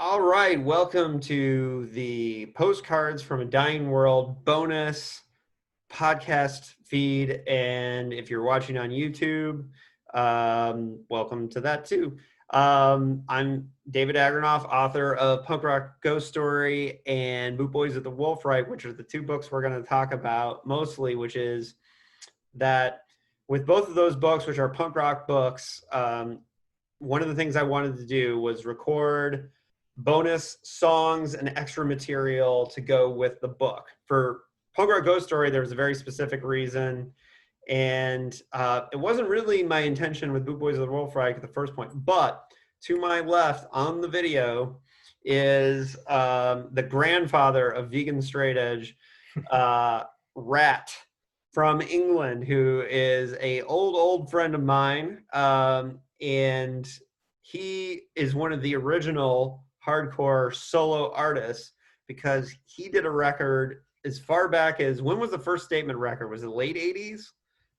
All right, welcome to the Postcards from a Dying World bonus podcast feed. And if you're watching on YouTube, welcome to that too. I'm David Agranoff, author of Punk Rock Ghost Story and Boot Boys at the Wolf Reich, which are the two books we're going to talk about mostly, which is that with both of those books, which are punk rock books, one of the things I wanted to do was record bonus songs and extra material to go with the book. For Punk Rock Ghost Story, there was a very specific reason, and it wasn't really my intention with Boot Boys of the Wolf Reich at the first point, but to my left on the video is the grandfather of vegan straight edge, Rat from England, who is a old friend of mine, and he is one of the original hardcore solo artists because he did a record as far back as, when was the first Statement record? Was it late 80s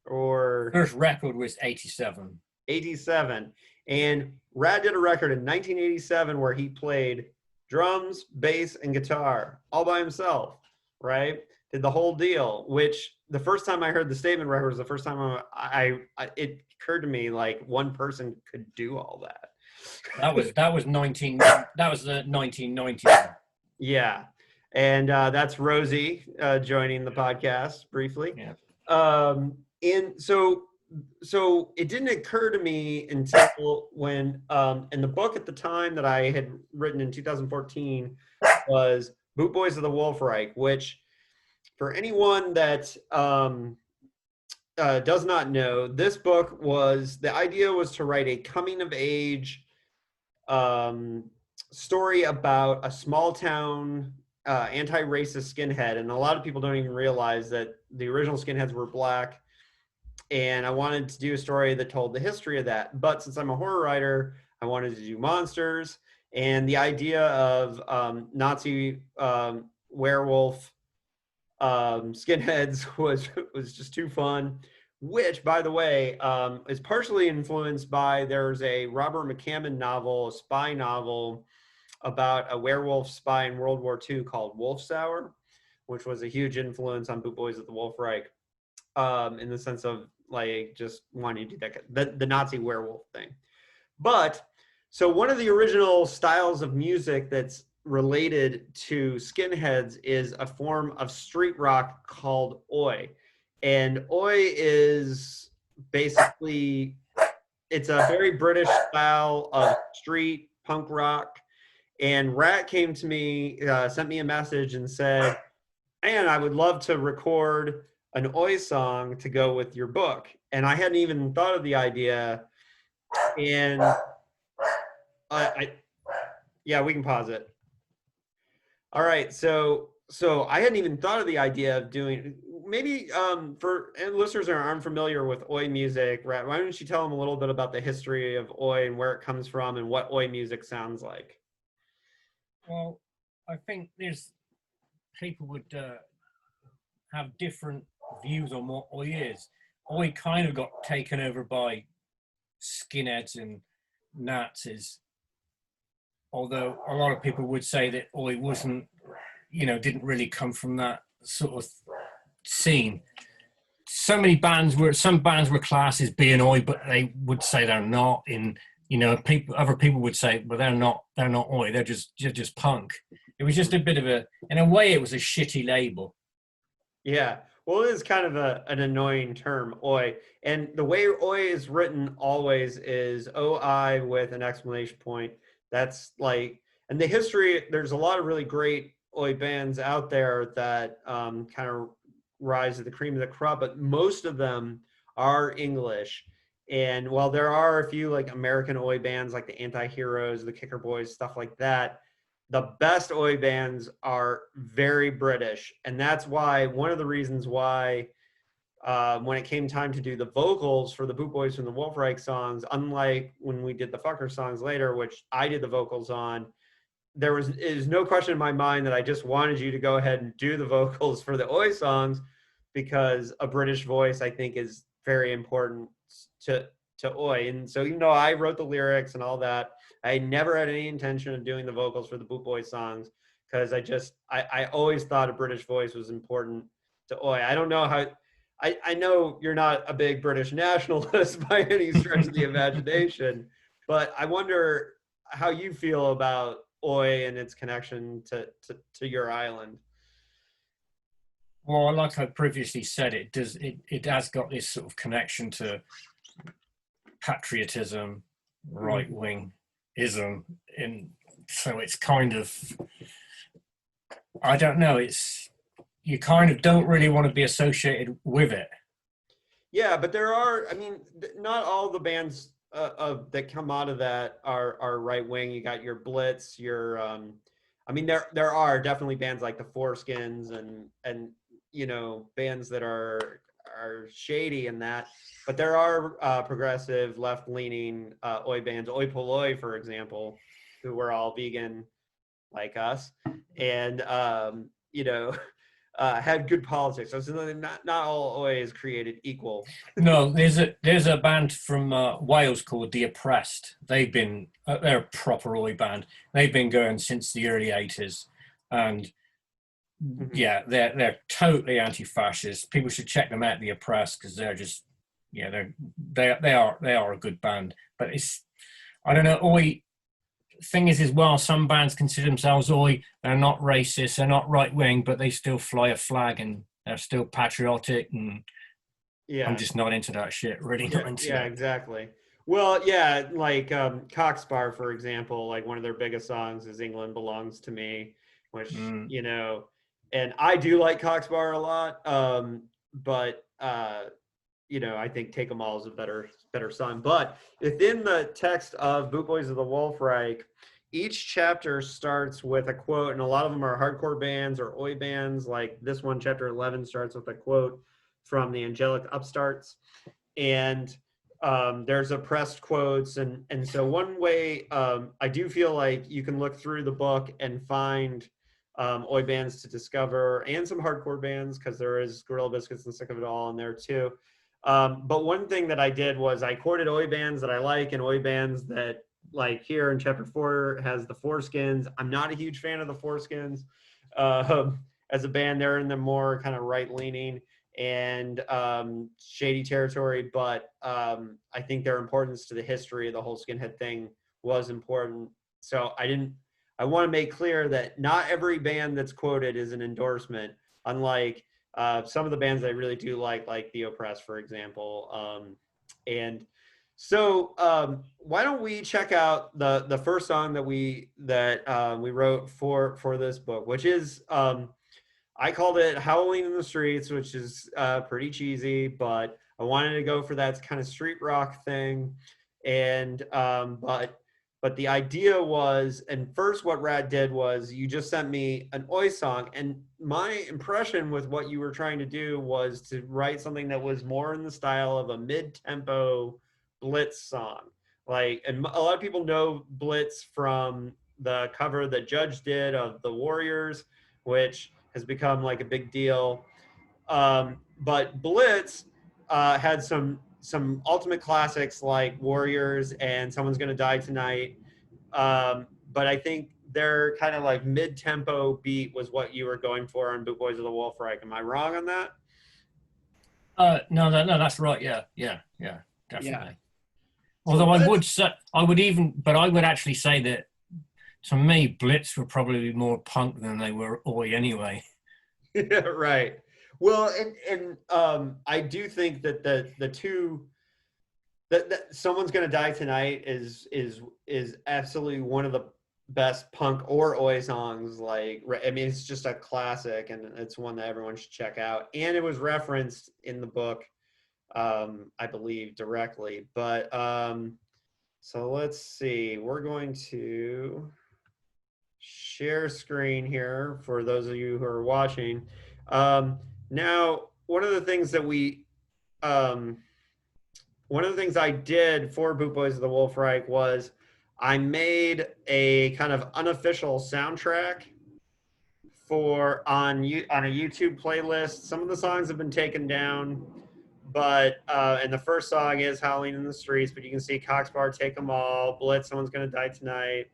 or? First record was 87. 87. And Rad did a record in 1987 where he played drums, bass, and guitar all by himself, right? Did the whole deal, which the first time I heard the Statement record was the first time it occurred to me like one person could do all that. That was the 1990s. Yeah. And that's Rosie joining the podcast briefly. Yeah. And so it didn't occur to me until when in the book at the time that I had written in 2014 was Boot Boys of the Wolf Reich, which for anyone that does not know, this book was, the idea was to write a coming of age story about a small town anti-racist skinhead. And a lot of people don't even realize that the original skinheads were black. And I wanted to do a story that told the history of that. But since I'm a horror writer, I wanted to do monsters. And the idea of Nazi werewolf skinheads was just too fun, which, by the way, is partially influenced by, there's a Robert McCammon novel, a spy novel about a werewolf spy in World War II called Wolf Sour, which was a huge influence on Boot Boys of the Wolf Reich, in the sense of like just wanting to do that, the Nazi werewolf thing. But so one of the original styles of music that's related to skinheads is a form of street rock called oi. And oi is basically, it's a very British style of street punk rock. And Rat came to me, sent me a message and said, man, I would love to record an oi song to go with your book. And I hadn't even thought of the idea. And yeah, we can pause it. All right, so I hadn't even thought of the idea of doing, maybe for listeners that aren't familiar with oi music, Rat, why don't you tell them a little bit about the history of oi and where it comes from and what oi music sounds like? Well, I think there's people would have different views on what oi is. Oi kind of got taken over by skinheads and Nazis, although a lot of people would say that oi wasn't, didn't really come from that sort of scene. Some bands were classed as being oi, but they would say they're not. Other people would say, well, they're not oi, they're just punk. It was just a bit of in a way, it was a shitty label. Yeah, well, it is kind of an annoying term, oi. And the way oi is written always is OI with an exclamation point. That's like, and the history, there's a lot of really great oi bands out there that kind of rise to the cream of the crop, but most of them are English. And while there are a few like American oi bands like the Anti-Heroes, the Kicker Boys, stuff like that, the best oi bands are very British. And that's why, one of the reasons why when it came time to do the vocals for the Boot Boys from the Wolf Reich songs, unlike when we did the Fucker songs later, which I did the vocals on, it is no question in my mind that I just wanted you to go ahead and do the vocals for the oi songs, because a British voice, I think, is very important to to Oi. And so even though I wrote the lyrics and all that, I never had any intention of doing the vocals for the Boot Boy songs because I always thought a British voice was important to Oi. I don't know how. I know you're not a big British nationalist by any stretch of the imagination, but I wonder how you feel about Oi and its connection to your island. Well, like I previously said, it has got this sort of connection to patriotism, right wingism, in so it's kind of, I don't know, it's, you kind of don't really want to be associated with it. Yeah, but there are, I mean, not all the bands that come out of that are right wing. You got your Blitz, your I mean there are definitely bands like the Foreskins and you know, bands that are shady in that, but there are progressive left leaning Oi bands, Oi Polloi for example, who were all vegan like us, and you know, had good politics. So not all Oi is created equal. No, there's a band from Wales called The Oppressed. They're a proper Oi band. They've been going since the early '80s, and Mhm. yeah, they're totally anti-fascist. People should check them out, The Oppressed, because they're just, yeah, they are a good band. But it's, I don't know, Oi. Thing is, as well, some bands consider themselves Oi. They're not racist, they're not right wing, but they still fly a flag and they're still patriotic. And I'm Yeah. just not into that shit. Really Yeah, not into yeah, it. exactly. Well, yeah, like Cockspar, for example, like one of their biggest songs is England Belongs to Me, which, Mm. you know, and I do like Cockspar a lot. But you know, I think Take 'Em All is a better song. But within the text of Boot Boys of the Wolf Reich, each chapter starts with a quote, and a lot of them are hardcore bands or Oi bands. Like this one, chapter 11, starts with a quote from the Angelic Upstarts, and there's oppressed quotes, and so one way I do feel like you can look through the book and find Oi bands to discover, and some hardcore bands because there is Gorilla Biscuits and Sick of It All in there too. But one thing that I did was I quoted Oi bands that I like and Oi bands that, like here in chapter 4 has the Foreskins. I'm not a huge fan of the Foreskins as a band. They're in the more kind of right leaning and shady territory, but I think their importance to the history of the whole skinhead thing was important. So I want to make clear that not every band that's quoted is an endorsement, unlike some of the bands I really do like The Oppressed, for example. And so why don't we check out the first song that we wrote for this book, which is I called it Howling in the Streets, which is pretty cheesy, but I wanted to go for that kind of street rock thing. And but the idea was, and first what Rad did was you just sent me an Oi song, and my impression with what you were trying to do was to write something that was more in the style of a mid-tempo Blitz song. Like, and a lot of people know Blitz from the cover that Judge did of the Warriors, which has become like a big deal. But Blitz had some ultimate classics like Warriors and Someone's Gonna Die Tonight. But I think their kind of like mid-tempo beat was what you were going for on Boot Boys of the Wolf Reich. Am I wrong on that? No, that's right. Yeah, yeah, yeah, Yeah. definitely. So Although let's I would actually say that to me, Blitz were probably more punk than they were Oi anyway. yeah, right. Well, and I do think that the two that Someone's Gonna Die Tonight is absolutely one of the best punk or Oi songs. Like, I mean, it's just a classic, and it's one that everyone should check out. And it was referenced in the book, I believe, directly. But so let's see. We're going to share screen here for those of you who are watching. Now, um, one of the things I did for Boot Boys of the Wolf Reich was I made a kind of unofficial soundtrack on a YouTube playlist. Some of the songs have been taken down, But and the first song is Howling in the Streets, but you can see Coxbar, Take 'Em All, Blitz, Someone's Gonna Die Tonight,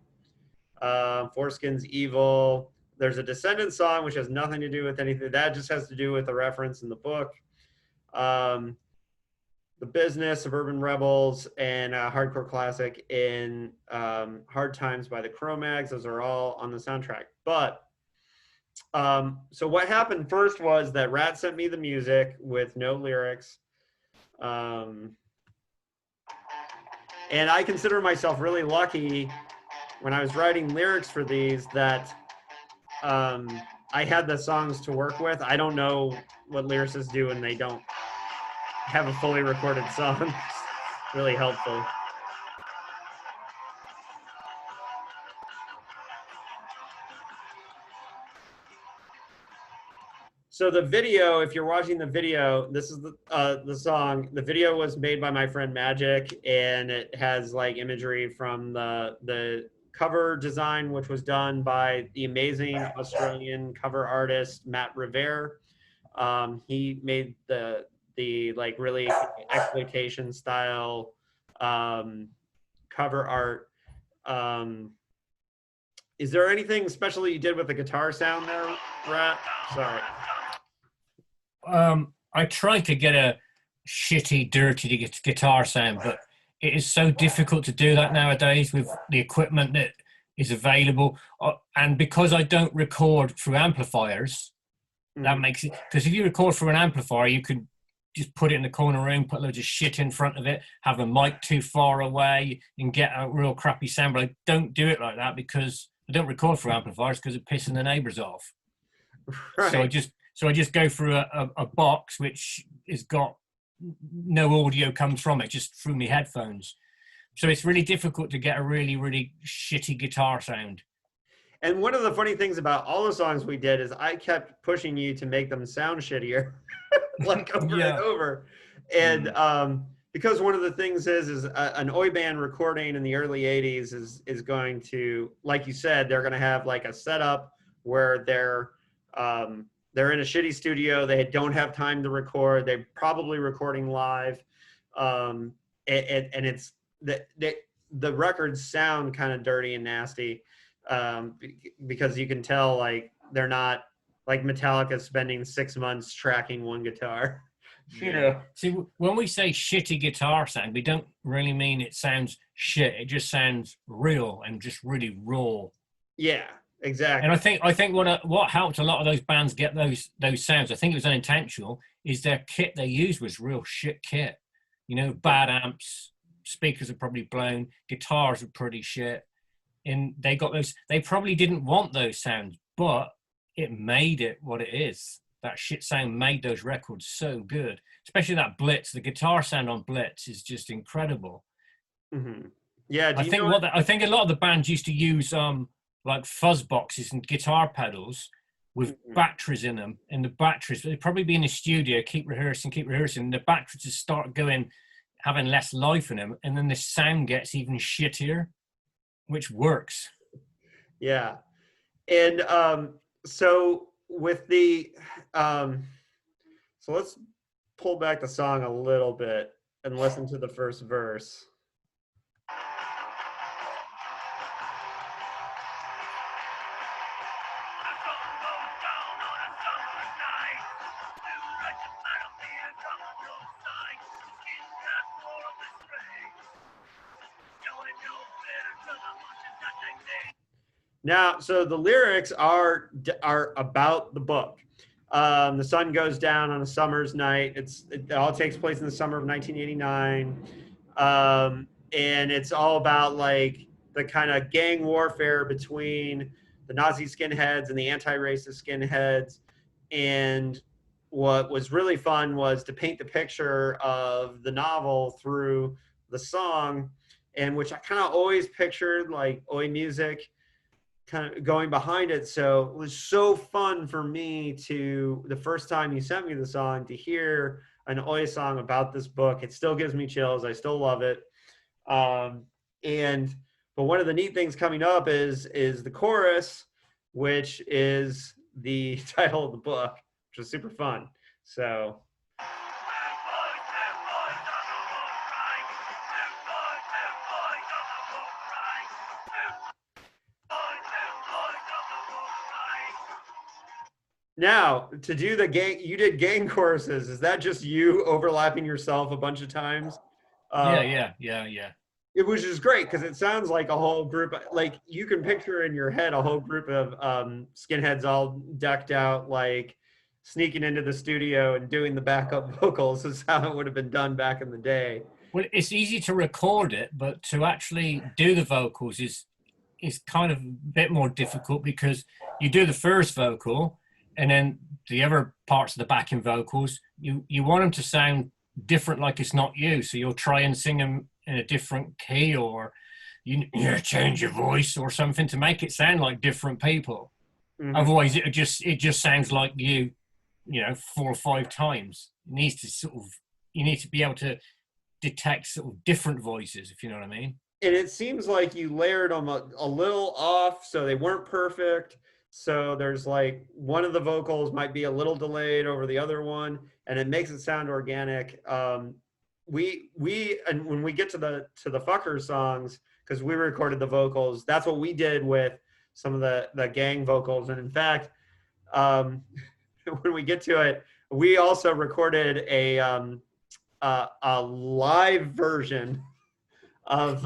Foreskin's Evil. There's a Descendants song, which has nothing to do with anything. That just has to do with a reference in the book. The Business, Suburban Rebels, and a hardcore classic in Hard Times by the Cro-Mags. Those are all on the soundtrack. But so what happened first was that Rat sent me the music with no lyrics. And I consider myself really lucky when I was writing lyrics for these that I had the songs to work with. I don't know what lyricists do when they don't have a fully recorded song. Really helpful. So the video, if you're watching the video, this is the song. The video was made by my friend Magic, and it has like imagery from the cover design, which was done by the amazing Australian cover artist Matt Revere. He made the like really exploitation style cover art. Is there anything special that you did with the guitar sound there, Rat? Sorry. I tried to get a shitty, dirty guitar sound, but it is so difficult to do that nowadays with the equipment that is available. And because I don't record through amplifiers, that makes it, because if you record through an amplifier, you could just put it in the corner room, put loads of shit in front of it, have the mic too far away, and get a real crappy sound. But I don't do it like that because I don't record through amplifiers because it's pissing the neighbors off. Right. So I just go through a box which has got no audio comes from it, just through my headphones. So it's really difficult to get a really, really shitty guitar sound. And one of the funny things about all the songs we did is I kept pushing you to make them sound shittier, like over and over. And because one of the things is an oi band recording in the early 80s is going to, like you said, they're going to have like a setup where they're in a shitty studio. They don't have time to record. They're probably recording live. And it's the records sound kind of dirty and nasty. Because you can tell like they're not like Metallica spending 6 months tracking one guitar. You know. See, when we say shitty guitar sound, we don't really mean it sounds shit. It just sounds real and just really raw. Yeah, exactly. And I think what helped a lot of those bands get those sounds, I think it was unintentional, is their kit they used was real shit kit. You know, bad amps, speakers are probably blown, guitars are pretty shit. And they got those, they probably didn't want those sounds, but it made it what it is. That shit sound made those records so good, especially that Blitz. The guitar sound on Blitz is just incredible. Mm-hmm. Yeah, I think a lot of the bands used to use like fuzz boxes and guitar pedals with batteries in them, and the batteries they'd probably be in the studio, keep rehearsing, and the batteries just start going, having less life in them, and then the sound gets even shittier. Which works. Yeah. And so with the so let's pull back the song a little bit and listen to the first verse. Now, so the lyrics are about the book. The sun goes down on a summer's night. It all takes place in the summer of 1989. And it's all about like the kind of gang warfare between the Nazi skinheads and the anti-racist skinheads. And what was really fun was to paint the picture of the novel through the song, and which I kind of always pictured like oi music kind of going behind it. So it was so fun for me to, the first time you sent me the song, to hear an oi song about this book. It still gives me chills. I still love it. But one of the neat things coming up is the chorus, which is the title of the book, which is super fun. So Now, to do the gang, you did gang choruses. Is that just you overlapping yourself a bunch of times? Yeah, Uh, yeah. it was just great because it sounds like a whole group. Like you can picture in your head a whole group of skinheads all decked out, like sneaking into the studio and doing the backup vocals. Is how it would have been done back in the day. Well, it's easy to record it, but to actually do the vocals is kind of a bit more difficult because you do the first vocal and then the other parts of the backing vocals, you want them to sound different, like it's not you. So you'll try and sing them in a different key, or you change your voice or something to make it sound like different people. Mm-hmm. Otherwise, it just sounds like you know, 4 or 5 times. It needs to sort of, you need to be able to detect sort of different voices, if you know what I mean. And it seems like you layered them a little off, so they weren't perfect. So there's like one of the vocals might be a little delayed over the other one, and it makes it sound organic. We and when we get to the fucker songs, because we recorded the vocals, that's what we did with some of the gang vocals. And in fact, um, when we get to it, we also recorded a live version of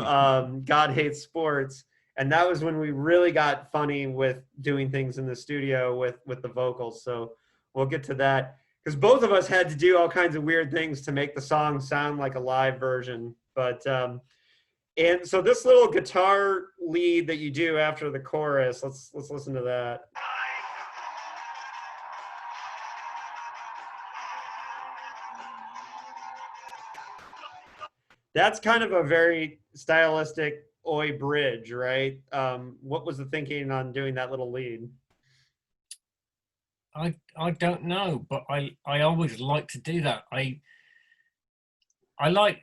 God Hates Sports, and that was when we really got funny with doing things in the studio with the vocals. So we'll get to that because both of us had to do all kinds of weird things to make the song sound like a live version. But and so this little guitar lead that you do after the chorus, let's listen to that. That's kind of a very stylistic oi bridge, right? What was the thinking on doing that little lead? I don't know, but I always like to do that. I like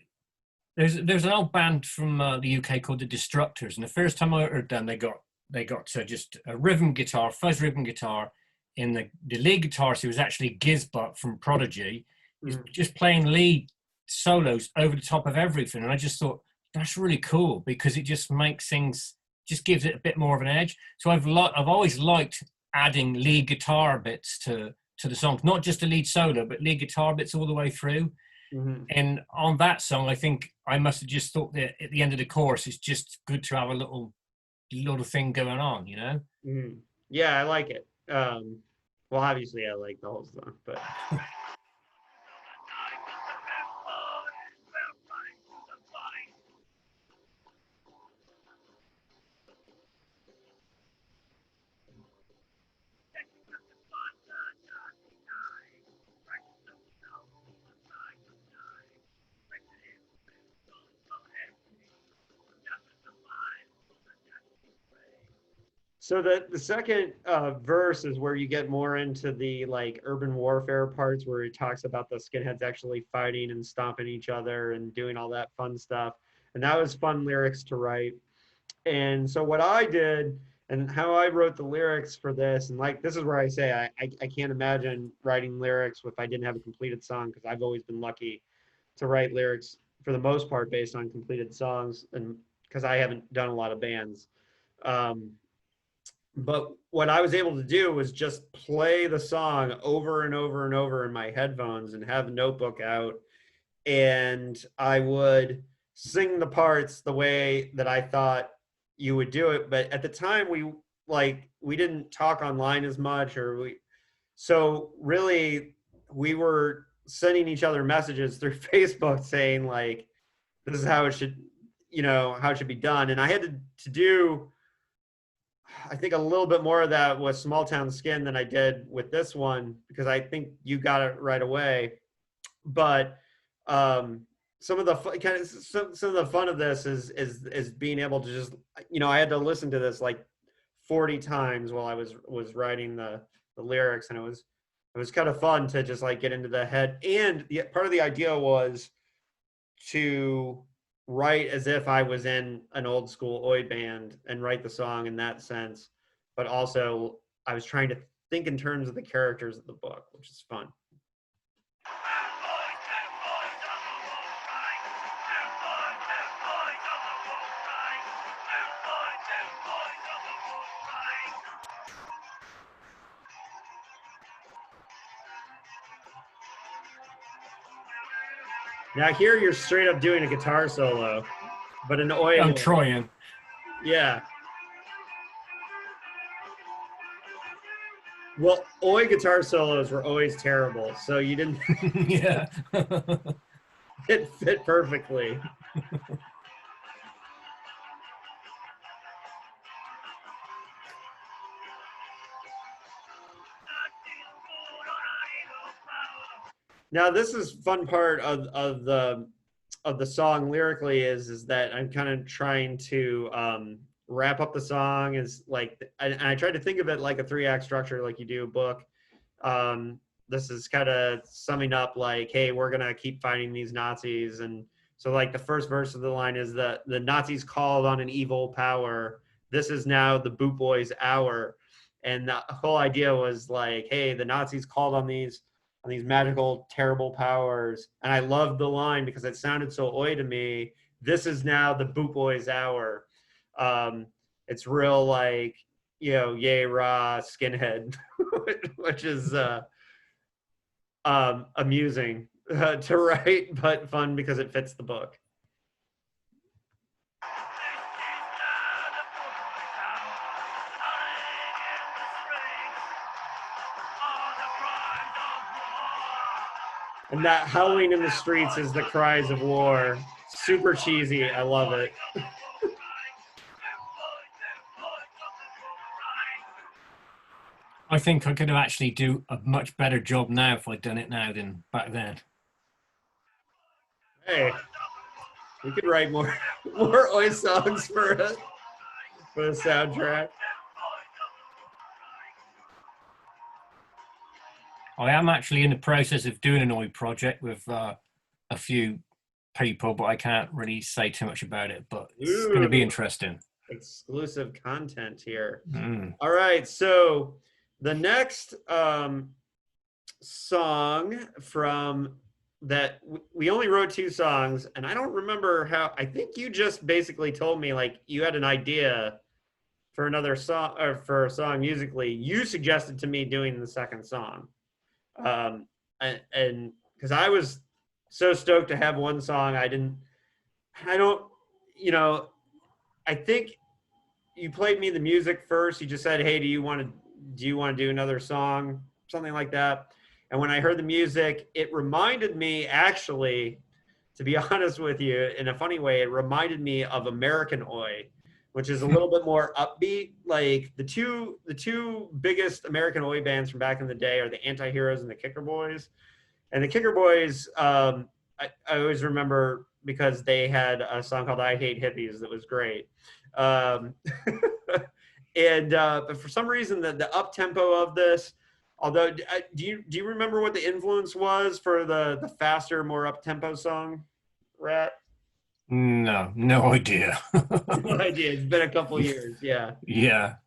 there's an old band from the UK called the Destructors, and the first time I heard them, they got just a rhythm guitar, fuzz rhythm guitar. In the lead guitarist, who was actually Gizbot from Prodigy, is just playing lead solos over the top of everything, and I just thought that's really cool because it just makes things, just gives it a bit more of an edge. So I've always liked adding lead guitar bits to the songs, not just a lead solo, but lead guitar bits all the way through. Mm-hmm. And on that song, I think I must have just thought that at the end of the chorus, it's just good to have a little thing going on, you know? Mm-hmm. Yeah, I like it. Well, obviously, I like the whole song, but so the second verse is where you get more into the like urban warfare parts where he talks about the skinheads actually fighting and stomping each other and doing all that fun stuff. And that was fun lyrics to write. And so what I did and how I wrote the lyrics for this, and like this is where I say I can't imagine writing lyrics if I didn't have a completed song because I've always been lucky to write lyrics for the most part based on completed songs and because I haven't done a lot of bands. Um, but what I was able to do was just play the song over and over and over in my headphones and have a notebook out. And I would sing the parts the way that I thought you would do it. But at the time, we didn't talk online as much, so really we were sending each other messages through Facebook saying like, this is how it should, how it should be done. And I had to do I think a little bit more of that was Small Town Skin than I did with this one because I think you got it right away. But some of the some of the fun of this is being able to just I had to listen to this like 40 times while I was writing the lyrics, and it was kind of fun to just like get into the head. And the part of the idea was to write as if I was in an old school oi band and write the song in that sense, but also I was trying to think in terms of the characters of the book, which is fun. Now here you're straight up doing a guitar solo, but an oi. I'm trying. Yeah. Well, oi guitar solos were always terrible, so you didn't. Yeah. It fit perfectly. Now this is fun part of the song lyrically is that I'm kind of trying to wrap up the song is like and I tried to think of it like a 3-act structure like you do a book. This is kind of summing up like, hey, we're gonna keep fighting these Nazis, and so like the first verse of the line is that the Nazis called on an evil power. This is now the Boot Boys' hour, and the whole idea was like, hey, the Nazis called on these magical, terrible powers. And I loved the line because it sounded so oi to me. This is now the Boot Boys' hour. It's real like, yay, rah, skinhead, which is amusing to write, but fun because it fits the book. And that howling in the streets is the cries of war. Super cheesy. I love it. I think I could have actually do a much better job now if I'd done it now than back then. Hey, we could write more oi songs for the soundtrack. I am actually in the process of doing an oi project with a few people, but I can't really say too much about it, but it's going to be interesting. Exclusive content here. Mm. All right, so the next song from that, we only wrote 2 songs, and I don't remember how. I think you just basically told me like you had an idea for another song or for a song musically. You suggested to me doing the second song, and because I was so stoked to have one song, I don't, I think you played me the music first. You just said, hey, do you want to do another song, something like that. And when I heard the music, it reminded me, actually, to be honest with you, in a funny way, it reminded me of American Oi, which is a little bit more upbeat. Like the two biggest American Oi bands from back in the day are the Anti-Heroes and the Kicker Boys. And the Kicker Boys, I always remember because they had a song called "I Hate Hippies" that was great. And but for some reason, the up tempo of this, although do you remember what the influence was for the faster, more up tempo song, Rat? No idea. No idea. It's been a couple years. Yeah. Yeah.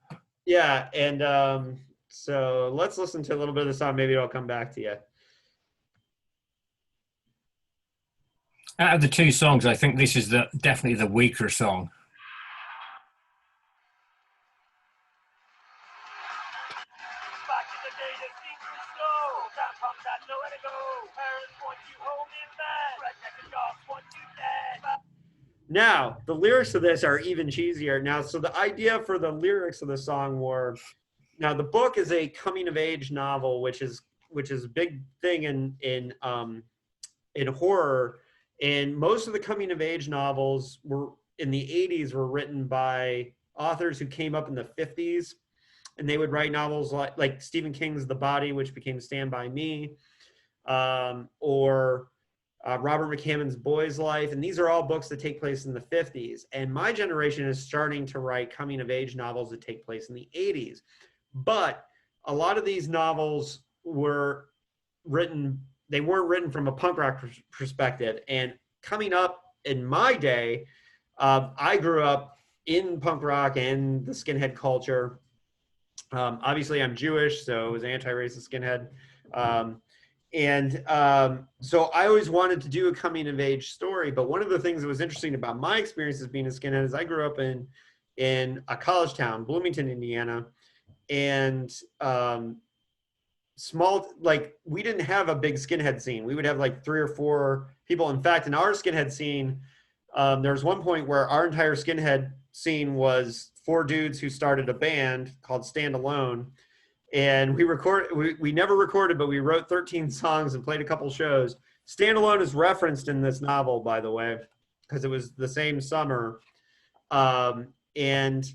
Yeah. And so let's listen to a little bit of the song. Maybe it'll come back to you. Out of the 2 songs, I think this is definitely the weaker song. Now, the lyrics of this are even cheesier. Now, so the idea for the lyrics of the song were, now the book is a coming of age novel, which is a big thing in horror. And most of the coming of age novels were in the 80s were written by authors who came up in the 50s, and they would write novels like Stephen King's The Body, which became Stand By Me, or Robert McCammon's Boy's Life. And these are all books that take place in the 50s. And my generation is starting to write coming of age novels that take place in the 80s. But a lot of these novels were written, they weren't written from a punk rock perspective. And coming up in my day, I grew up in punk rock and the skinhead culture. Obviously, I'm Jewish, so it was anti-racist skinhead. So I always wanted to do a coming of age story. But one of the things that was interesting about my experience as being a skinhead is I grew up in a college town, Bloomington, Indiana. And small, like we didn't have a big skinhead scene. We would have like 3 or 4 people. In fact, in our skinhead scene, there was one point where our entire skinhead scene was 4 dudes who started a band called Stand Alone, and we never recorded, but we wrote 13 songs and played a couple shows. Stand Alone is referenced in this novel, by the way, because it was the same summer. And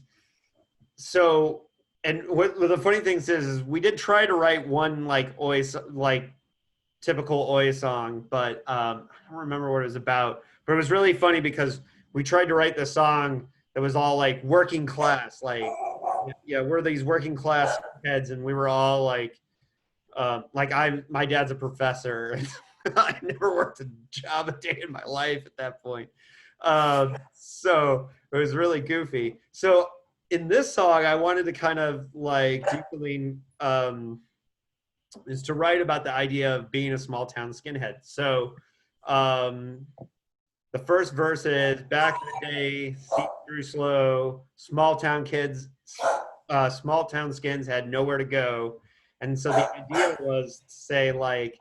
so, and what the funny thing is we did try to write one like Oi, like typical Oi song, but I don't remember what it was about. But it was really funny because we tried to write this song that was all like working class, like yeah, we're these working class heads, and we were all like my dad's a professor. I never worked a job a day in my life at that point. So it was really goofy. So in this song, I wanted to kind of like deeply is to write about the idea of being a small town skinhead. So the first verse is back in the day, see through slow, small town skins had nowhere to go. And so the idea was to say like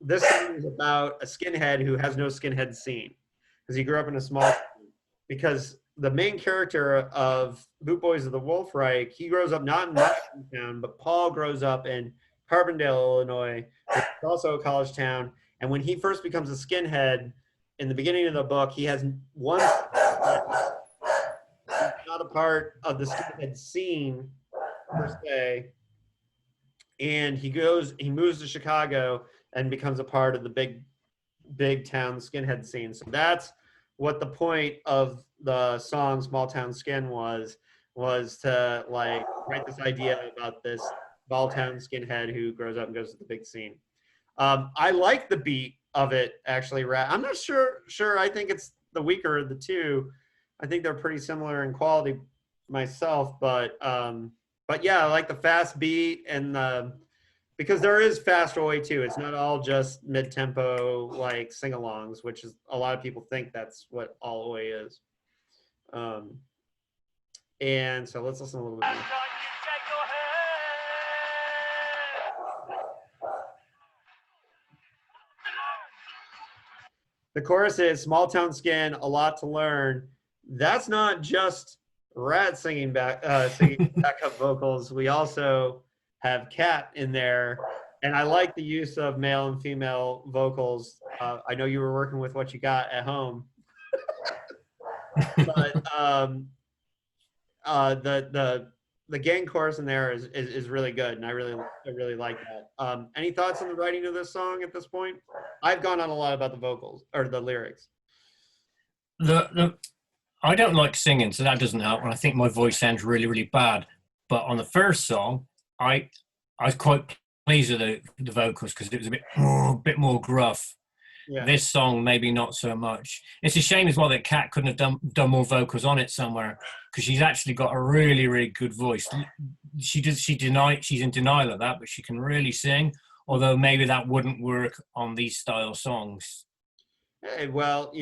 this song is about a skinhead who has no skinhead scene because he grew up in a small town. Because the main character of Boot Boys of the Wolf Reich, he grows up not in my town, but Paul grows up in Carbondale, Illinois, which is also a college town. And when he first becomes a skinhead, in the beginning of the book, he has one. He's not a part of the skinhead scene per se, and he moves to Chicago and becomes a part of the big town skinhead scene. So that's what the point of the song "Small Town Skin" was to like write this idea about this small town skinhead who grows up and goes to the big scene. I like the beat of it actually. I'm not sure. I think it's the weaker of the two. I think they're pretty similar in quality myself, but yeah, I like the fast beat and because there is fast Oi too. It's not all just mid-tempo like sing-alongs, which is a lot of people think that's what all Oi is. And so let's listen a little bit more. The chorus is small town skin, a lot to learn. That's not just Rat singing backup vocals. We also have Cat in there, and I like the use of male and female vocals. I know you were working with what you got at home, but the gang chorus in there is really good, and I really like that. Any thoughts on the writing of this song at this point? I've gone on a lot about the vocals or the lyrics. I don't like singing, so that doesn't help. And I think my voice sounds really, really bad. But on the first song, I was quite pleased with the vocals because it was a bit more gruff. Yeah. This song, maybe not so much. It's a shame as well that Kat couldn't have done more vocals on it somewhere because she's actually got a really, really good voice. She's in denial of that, but she can really sing. Although maybe that wouldn't work on these style songs. Hey, well,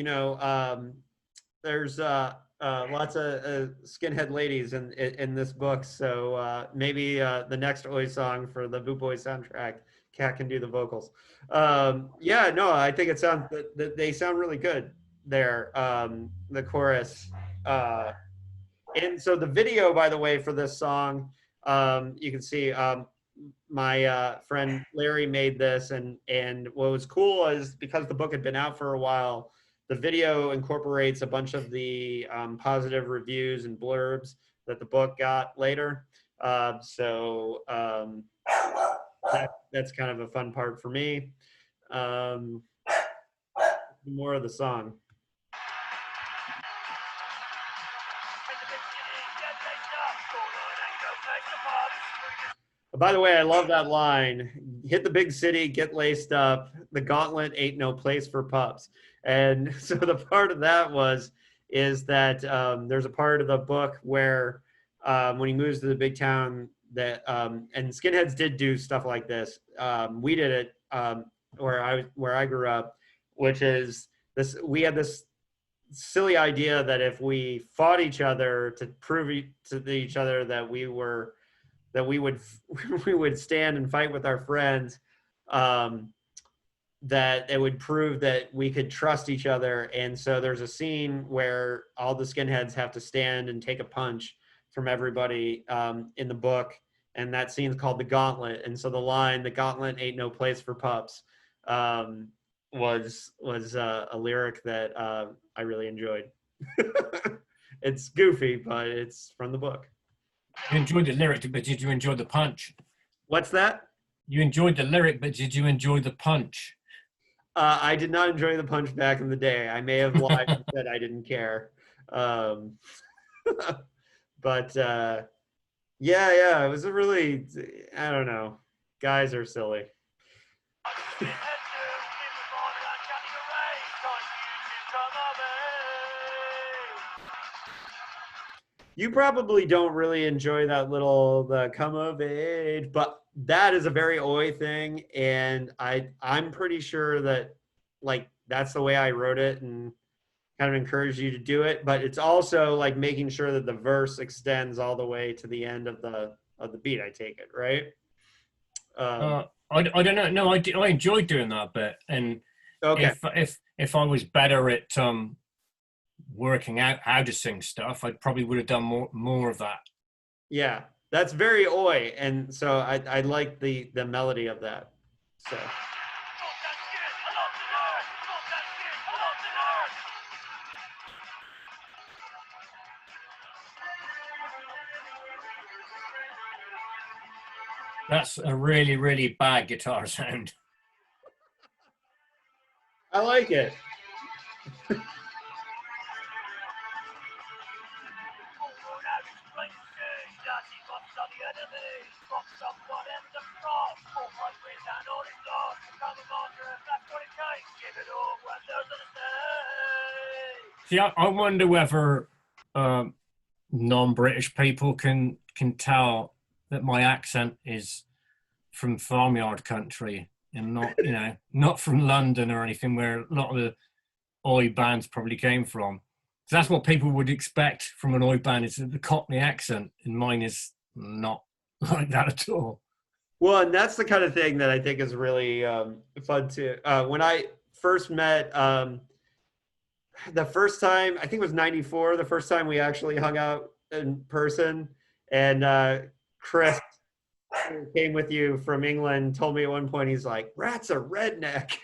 there's lots of skinhead ladies in this book, so maybe the next Oi song for the Boot Boy soundtrack, Kat can do the vocals. Yeah, no, I think they sound really good there. The chorus, and so the video, by the way, for this song, you can see my friend Larry made this, and what was cool is because the book had been out for a while, the video incorporates a bunch of the positive reviews and blurbs that the book got later. So that's kind of a fun part for me. More of the song. By the way, I love that line. Hit the big city, get laced up. The gauntlet ain't no place for pups. And so the part of that is that there's a part of the book where when he moves to the big town that and skinheads did do stuff like this. We did it where I grew up, which is this. We had this silly idea that if we fought each other to prove to each other that we were that we would we would stand and fight with our friends, that it would prove that we could trust each other. And so there's a scene where all the skinheads have to stand and take a punch from everybody, in the book, and that scene's called The Gauntlet. And so the line, "The gauntlet ain't no place for pups," was a lyric that I really enjoyed. It's goofy, but it's from the book. You enjoyed the lyric, but did you enjoy the punch? What's that? You enjoyed the lyric, but did you enjoy the punch? I did not enjoy the punch back in the day. I may have lied and said I didn't care. Um, but yeah, it was a really, I don't know. Guys are silly. You probably don't really enjoy that little the come of age, but that is a very Oi thing, and I'm pretty sure that like that's the way I wrote it and kind of encouraged you to do it. But it's also like making sure that the verse extends all the way to the end of the beat. I take it, right? I don't know. No, I enjoyed doing that bit, and Okay. if I was better at working out how to sing stuff, I probably would have done more of that. Yeah, that's very Oi, and so I like the melody of that. So. That's a really, really bad guitar sound. I like it. See, I wonder whether non-British people can tell that my accent is from farmyard country and not, not from London or anything, where a lot of the Oi bands probably came from. So that's what people would expect from an Oi band, is the Cockney accent, and mine is not like that at all. Well, and that's the kind of thing that I think is really fun too. When I first met, the first time, I think it was '94, the first time we actually hung out in person, and Chris, who came with you from England, told me at one point, he's like, "Rat's a redneck."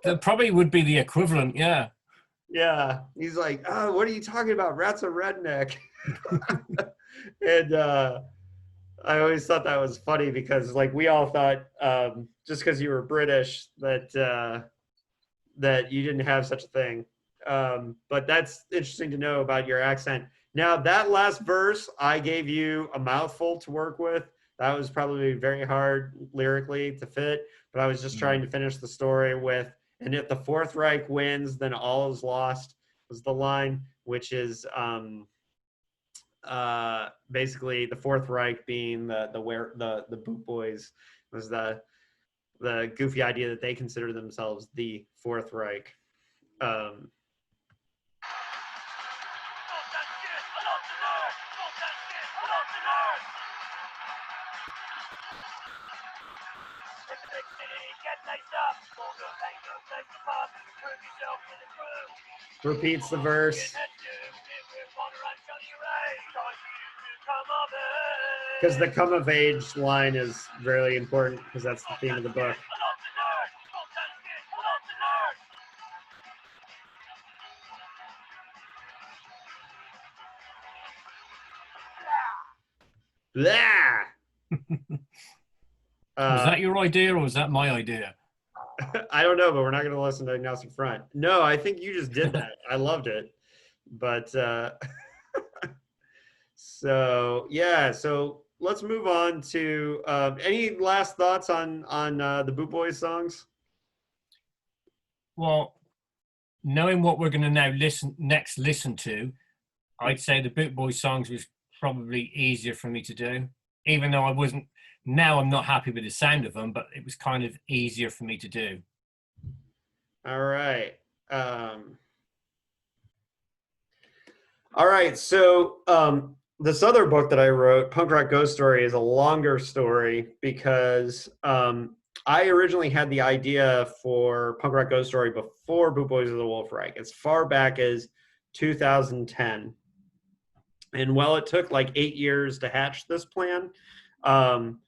That probably would be the equivalent, yeah. Yeah, he's like, "Oh, what are you talking about? Rat's a redneck." And I always thought that was funny because, like, we all thought just because you were British that you didn't have such a thing. But that's interesting to know about your accent. Now, that last verse, I gave you a mouthful to work with. That was probably very hard lyrically to fit, but I was just trying to finish the story with, "And if the Fourth Reich wins, then all is lost," was the line, which is basically the Fourth Reich being the Boot Boys, was the goofy idea that they consider themselves the Fourth Reich. Repeats the verse. Because the come of age line is really important, because that's the theme of the book. Blah! Was that your idea, or was that my idea? I don't know, but we're not going to listen to Agnostic Front. No, I think you just did that. I loved it. But so yeah, so let's move on to any last thoughts on the Boot Boys songs? Well, knowing what we're going to now listen to, I'd say the Boot Boy songs was probably easier for me to do, even though I wasn't. Now I'm not happy with the sound of them, but it was kind of easier for me to do. All right. All right. So this other book that I wrote, Punk Rock Ghost Story, is a longer story because I originally had the idea for Punk Rock Ghost Story before Boot Boys of the Wolf Reich, as far back as 2010. And while it took like 8 years to hatch this plan, um,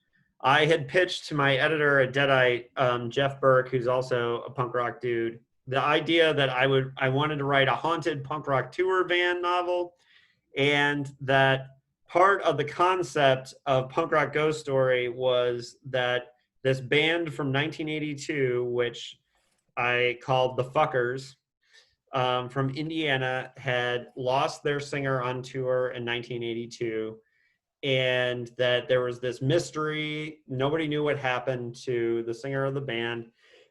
I had pitched to my editor at Deadeye, Jeff Burke, who's also a punk rock dude, the idea that I wanted to write a haunted punk rock tour van novel, and that part of the concept of Punk Rock Ghost Story was that this band from 1982, which I called the Fuckers, from Indiana, had lost their singer on tour in 1982, and that there was this mystery. Nobody knew what happened to the singer of the band.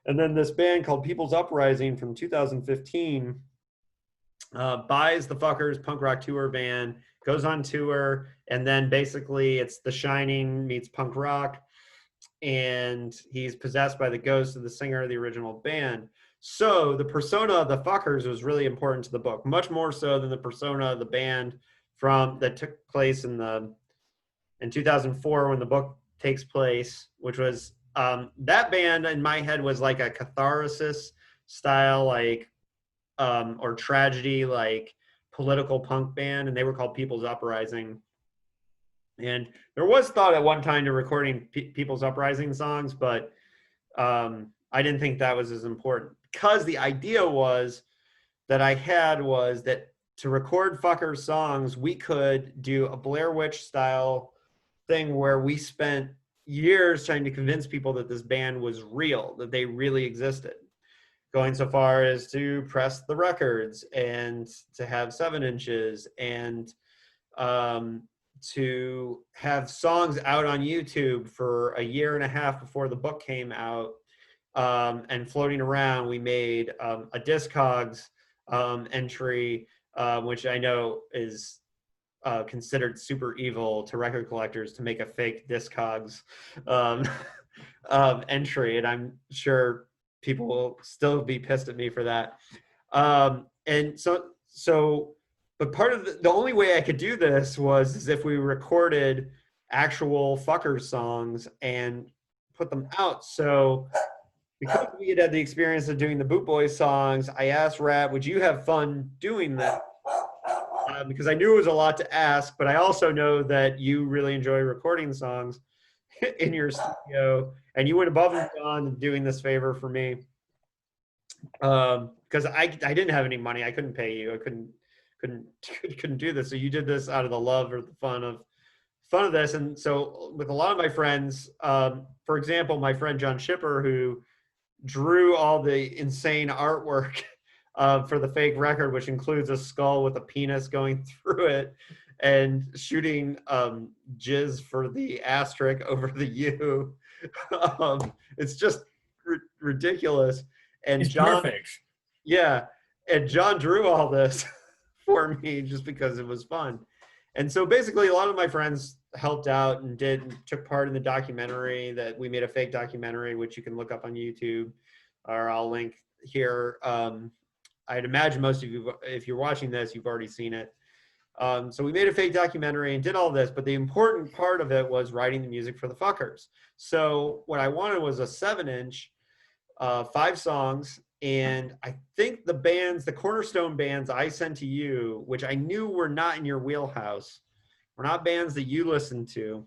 And then this band called People's Uprising from 2015 buys the Fuckers punk rock tour van, goes on tour, and then basically it's The Shining meets punk rock, and he's possessed by the ghost of the singer of the original band. So the persona of the Fuckers was really important to the book, much more so than the persona of the band from that took place in 2004 when the book takes place, which was that band in my head was like a catharsis style, like or tragedy, like political punk band, and they were called People's Uprising. And there was thought at one time to recording People's Uprising songs, but I didn't think that was as important, because the idea was that I had was that to record Fucker songs, we could do a Blair Witch style thing where we spent years trying to convince people that this band was real, that they really existed, going so far as to press the records and to have 7-inches and to have songs out on YouTube for a year and a half before the book came out, and floating around. We made a Discogs entry, which I know is considered super evil to record collectors, to make a fake Discogs um, entry, and I'm sure people will still be pissed at me for that. And so, but part of the only way I could do this was as if we recorded actual Fucker songs and put them out. So because we had the experience of doing the Boot Boys songs, I asked Rat, would you have fun doing that? Because I knew it was a lot to ask, but I also know that you really enjoy recording songs in your studio, and you went above and beyond doing this favor for me. Because I didn't have any money, I couldn't pay you, I couldn't do this. So you did this out of the love or the fun of this. And so with a lot of my friends, for example, my friend John Shipper, who drew all the insane artwork for the fake record, which includes a skull with a penis going through it and shooting jizz for the asterisk over the U. It's just ridiculous. And It's John, perfect. yeah, and John drew all this for me just because it was fun. And so basically a lot of my friends helped out and took part in the documentary that we made, a fake documentary, which you can look up on YouTube, or I'll link here. I'd imagine most of you, if you're watching this, you've already seen it. So we made a fake documentary and did all this, but the important part of it was writing the music for the Fuckers. So what I wanted was a 7-inch, 5 songs, and I think the cornerstone bands I sent to you, which I knew were not in your wheelhouse, were not bands that you listened to,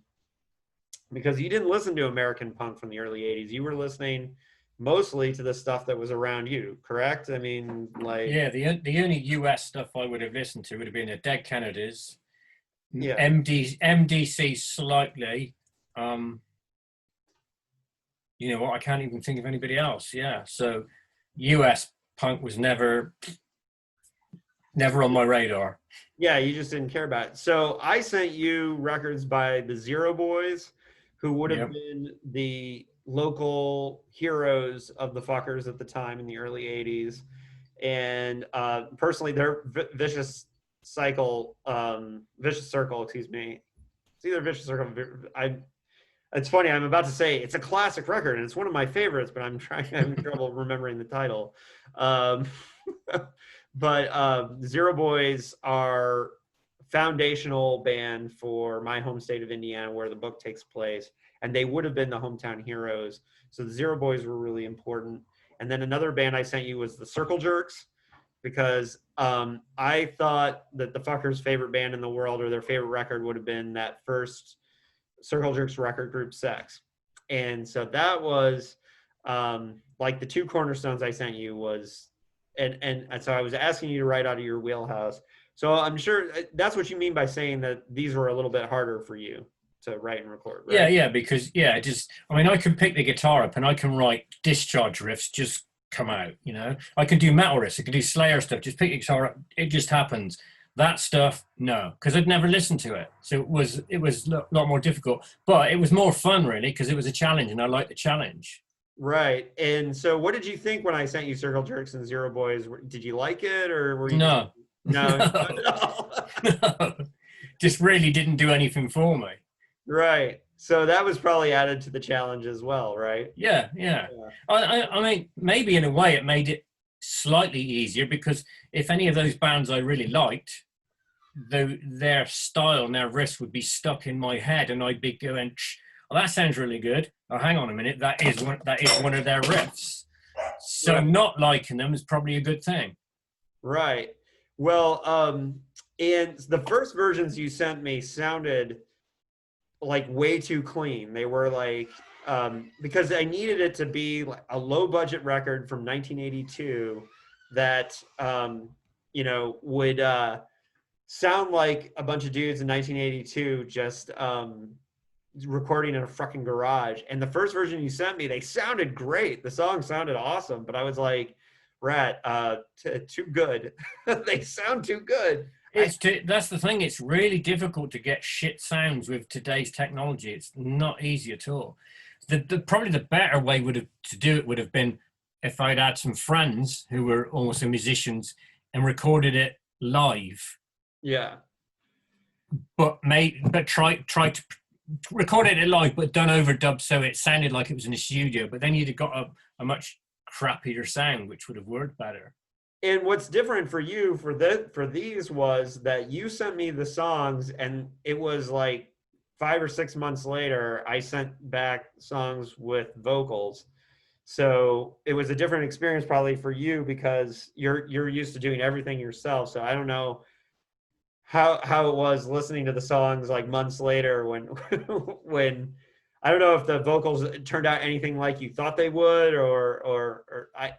because you didn't listen to American punk from the early 80s. You were listening mostly to the stuff that was around you, correct? I mean, like... Yeah, the only US stuff I would have listened to would have been the Dead Kennedys, Yeah. MDC slightly. You know what? I can't even think of anybody else. Yeah, so US punk was never on my radar. Yeah, you just didn't care about it. So I sent you records by the Zero Boys, who would have been the local heroes of the Fuckers at the time in the early 80s. And personally, their Vicious Circle, excuse me. It's either Vicious Circle. It's funny, I'm about to say it's a classic record and it's one of my favorites, but I'm having trouble remembering the title. But Zero Boys are foundational band for my home state of Indiana, where the book takes place, and they would have been the hometown heroes. So the Zero Boys were really important. And then another band I sent you was the Circle Jerks, because I thought that the fuckers' favorite band in the world, or their favorite record, would have been that first Circle Jerks record group, Sex. And so that was like the two cornerstones I sent you was, and so I was asking you to write out of your wheelhouse. So I'm sure that's what you mean by saying that these were a little bit harder for you to write and record, right? Yeah, because I mean, I can pick the guitar up and I can write discharge riffs just come out. I can do metal riffs, I can do Slayer stuff. Just pick the guitar up, it just happens. That stuff, no, because I'd never listened to it, so it was a lot more difficult. But it was more fun, really, because it was a challenge, and I liked the challenge. Right. And so, what did you think when I sent you Circle Jerks and Zero Boys? Did you like it, or were you No, no, no, not at all? no, just really didn't do anything for me. Right. So that was probably added to the challenge as well, right? Yeah. I mean, maybe in a way it made it slightly easier because if any of those bands I really liked, their style and their riffs would be stuck in my head, and I'd be going, "Oh, that sounds really good. Oh, hang on a minute, that is one of their riffs." So Right. not liking them is probably a good thing. Right. Well, and the first versions you sent me sounded like way too clean. They were like, because I needed it to be like a low budget record from 1982 that, would sound like a bunch of dudes in 1982 just recording in a fucking garage. And the first version you sent me, they sounded great. The song sounded awesome, but I was like, Rat, too good. They sound too good. That's the thing. It's really difficult to get shit sounds with today's technology. It's not easy at all. Probably the better way to do it would have been if I'd had some friends who were also musicians and recorded it live. Yeah. But try to record it live, but done overdub so it sounded like it was in a studio. But then you'd have got a much crappier sound, which would have worked better. And what's different for you for these was that you sent me the songs, and it was like 5 or 6 months later I sent back songs with vocals. So it was a different experience probably for you because you're used to doing everything yourself. So I don't know how it was listening to the songs like months later when when I don't know if the vocals turned out anything like you thought they would, or I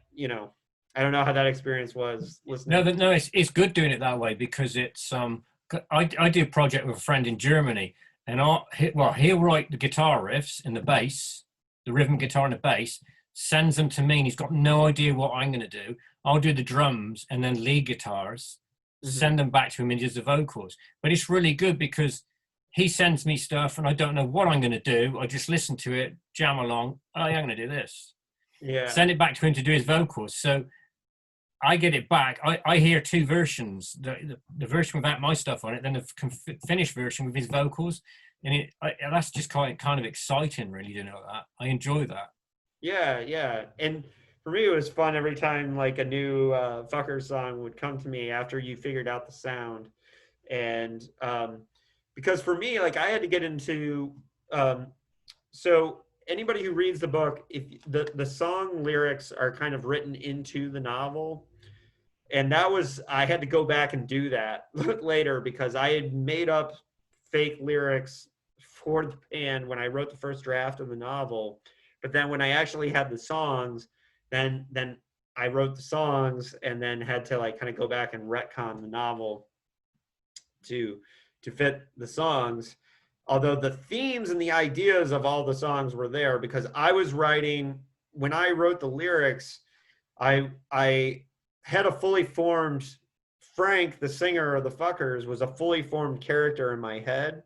don't know how that experience was listening. No, it's good doing it that way because it's I do a project with a friend in Germany, and he'll write the guitar riffs and the bass, the rhythm guitar and the bass, sends them to me, and he's got no idea what I'm going to do. I'll do the drums and then lead guitars, send them back to him and does the vocals. But it's really good because he sends me stuff and I don't know what I'm going to do. I just listen to it, jam along. Oh, yeah, I'm going to do this. Yeah. Send it back to him to do his vocals. So I get it back. I hear two versions: the version without my stuff on it, then the finished version with his vocals, and that's just kind of exciting, really, to know that. I enjoy that. Yeah, and for me it was fun every time like a new fucker song would come to me after you figured out the sound, and because for me, like, I had to get into so anybody who reads the book, if the song lyrics are kind of written into the novel, and that was, I had to go back and do that later because I had made up fake lyrics for the band when I wrote the first draft of the novel, but then when I actually had the songs, then I wrote the songs and then had to like kind of go back and retcon the novel to fit the songs, although the themes and the ideas of all the songs were there because I was writing, when I wrote the lyrics, I had a fully formed, Frank, the singer of the fuckers, was a fully formed character in my head.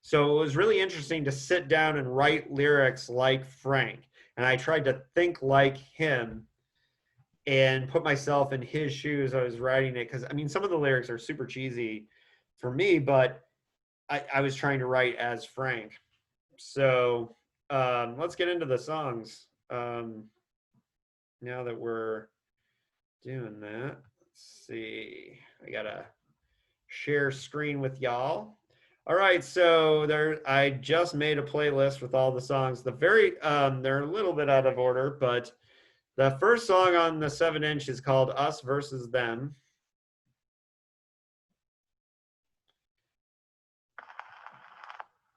So it was really interesting to sit down and write lyrics like Frank. And I tried to think like him and put myself in his shoes. I was writing it because, I mean, some of the lyrics are super cheesy for me, but I was trying to write as Frank. So let's get into the songs. Now that we're doing that, let's see. I gotta share screen with y'all. All right, so I just made a playlist with all the songs. They're a little bit out of order, but the first song on the 7-inch is called Us Versus Them.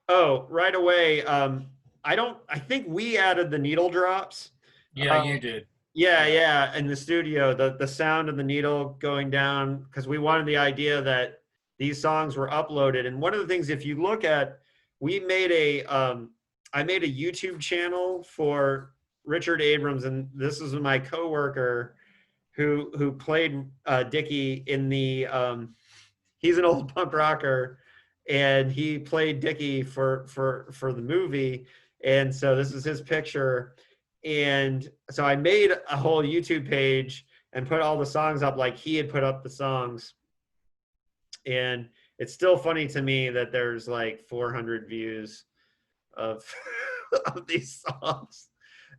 Oh, right away. I think we added the needle drops. Yeah, you did. Yeah, in the studio, the sound of the needle going down, because we wanted the idea that these songs were uploaded. And one of the things, if you look at, we made I made a YouTube channel for Richard Abrams, and this is my coworker who played Dickie in the he's an old punk rocker, and he played Dickie for the movie, and so this is his picture. And so I made a whole YouTube page and put all the songs up like he had put up the songs. And it's still funny to me that there's like 400 views of of these songs